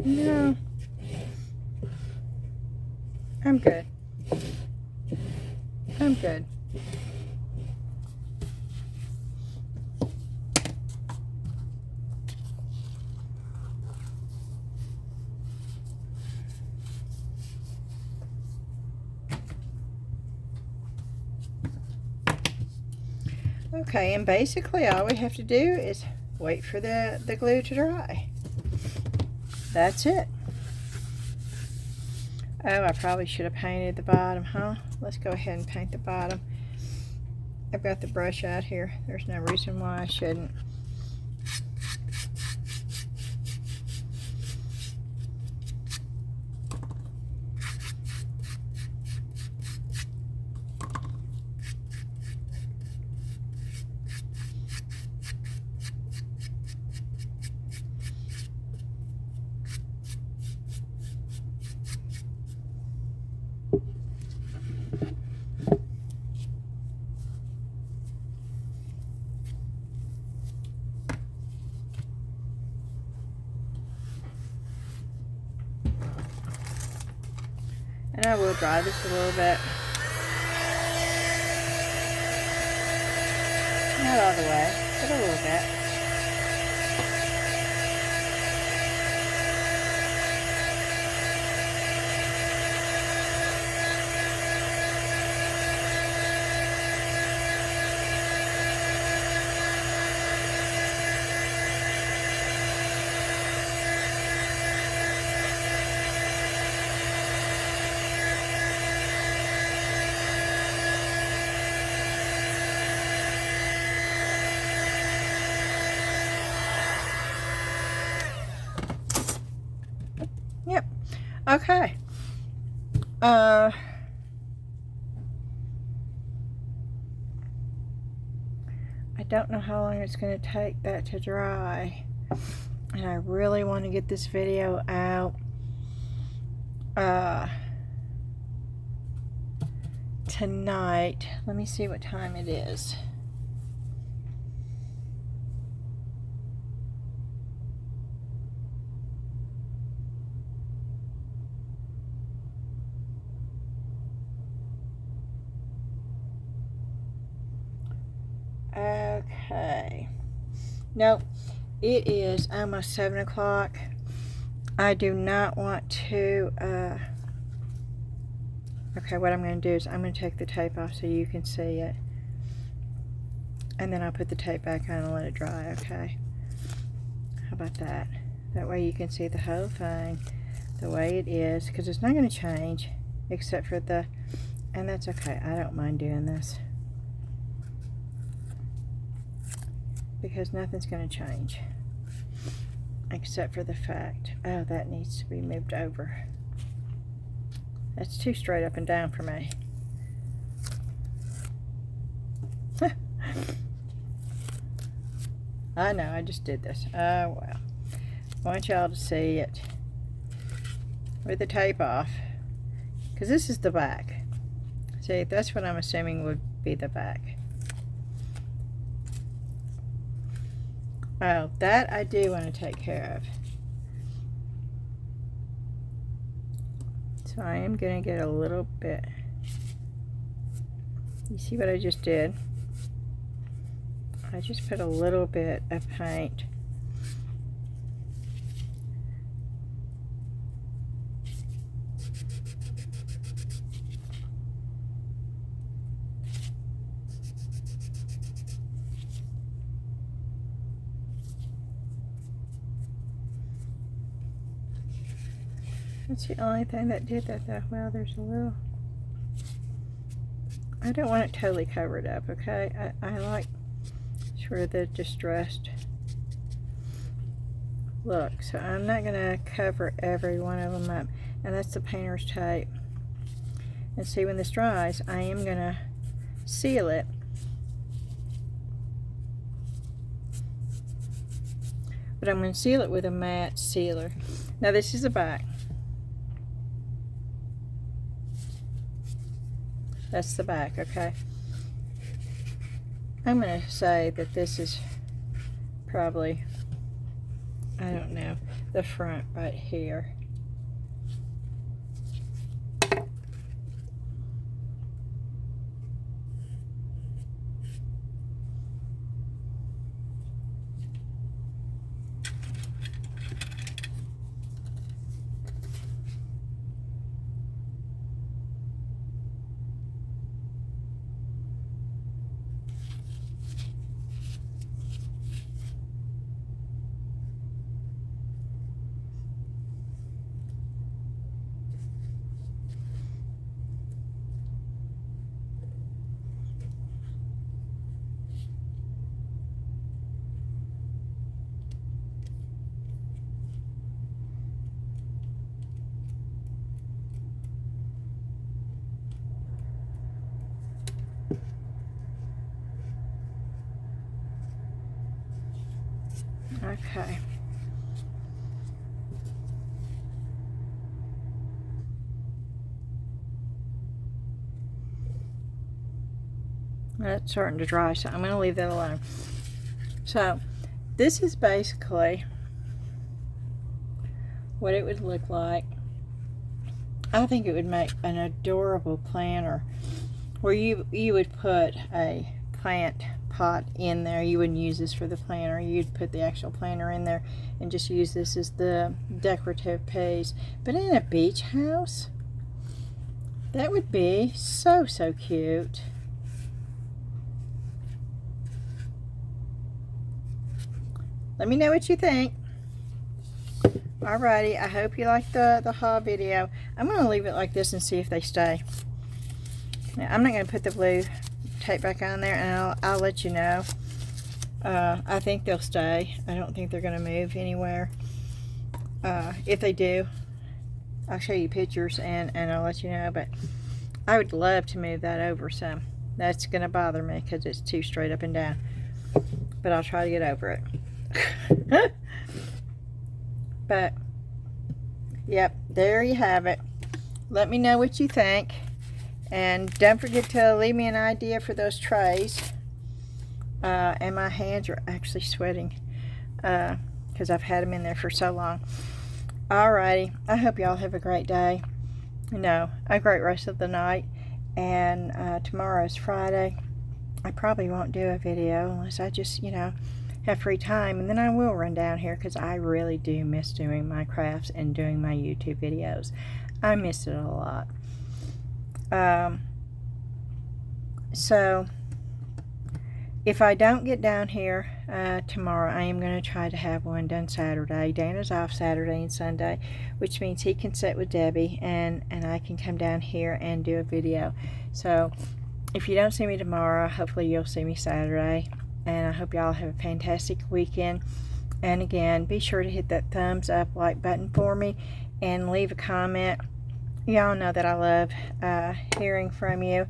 No, I'm good. I'm good. Okay, and basically all we have to do is wait for the glue to dry. That's it. Oh, I probably should have painted the bottom, huh? Let's go ahead and paint the bottom. I've got the brush out here. There's no reason why I shouldn't. And I will dry this a little bit. Not all the way, but a little bit. Yep. Okay. I don't know how long it's going to take that to dry. And I really want to get this video out tonight. Let me see what time it is. Okay. Nope. It is almost 7 o'clock. I do not want to, okay, what I'm going to do is I'm going to take the tape off so you can see it. And then I'll put the tape back on and let it dry, okay? How about that? That way you can see the whole thing the way it is, because it's not going to change except for the, and that's okay. I don't mind doing this, because nothing's going to change except for the fact, oh, that needs to be moved over. That's too straight up and down for me. I know, I just did this. Oh, well. I want y'all to see it with the tape off, because this is the back. See, that's what I'm assuming would be the back. Oh, that I do want to take care of. So I am going to get a little bit. You see what I just did? I just put a little bit of paint. That's the only thing that did that though. Well, there's a little. I don't want it totally covered up, okay? I like sort of the distressed look. So I'm not going to cover every one of them up. And that's the painter's tape. And see, when this dries, I am going to seal it. But I'm going to seal it with a matte sealer. Now this is the back. That's the back, okay? I'm going to say that this is probably, I don't know, the front right here. Okay. That's starting to dry, so I'm going to leave that alone. So this is basically what it would look like. I think it would make an adorable planter where you would put a plant pot in there. You wouldn't use this for the planter. You'd put the actual planter in there and just use this as the decorative piece. But in a beach house, that would be so cute. Let me know what you think. Alrighty, I hope you liked the haul video. I'm going to leave it like this and see if they stay. Now, I'm not going to put the blue tape back on there, and I'll let you know. I think they'll stay. I don't think they're going to move anywhere. If they do, I'll show you pictures and I'll let you know. But I would love to move that over some. That's going to bother me because it's too straight up and down. But I'll try to get over it. But, yep, there you have it. Let me know what you think. And don't forget to leave me an idea for those trays. And my hands are actually sweating because I've had them in there for so long. Alrighty, I hope y'all have a great day. A great rest of the night. And tomorrow's Friday. I probably won't do a video unless I just, have free time. And then I will run down here because I really do miss doing my crafts and doing my YouTube videos. I miss it a lot. So if I don't get down here tomorrow, I am going to try to have one done Saturday. Dana's off Saturday and Sunday, which means he can sit with Debbie and I can come down here and do a video. So if you don't see me tomorrow, hopefully you'll see me Saturday. And I hope y'all have a fantastic weekend. And again, be sure to hit that thumbs up, like button for me, and leave a comment. Y'all know that I love hearing from you.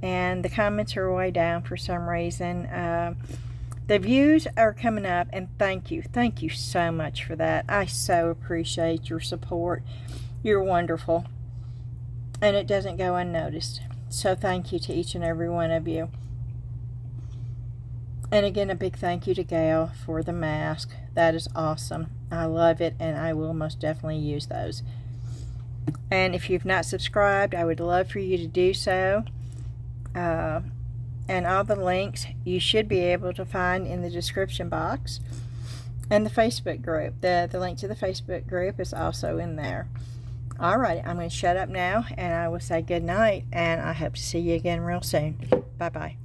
And the comments are way down for some reason. The views are coming up, and thank you so much for that. I so appreciate your support. You're wonderful, and it doesn't go unnoticed. So thank you to each and every one of you. And again, a big thank you to Gail for the mask. That is awesome. I love it, and I will most definitely use those. And if you've not subscribed, I would love for you to do so. And all the links you should be able to find in the description box. And the Facebook group. The link to the Facebook group is also in there. Alright, I'm going to shut up now, and I will say good night, and I hope to see you again real soon. Bye-bye.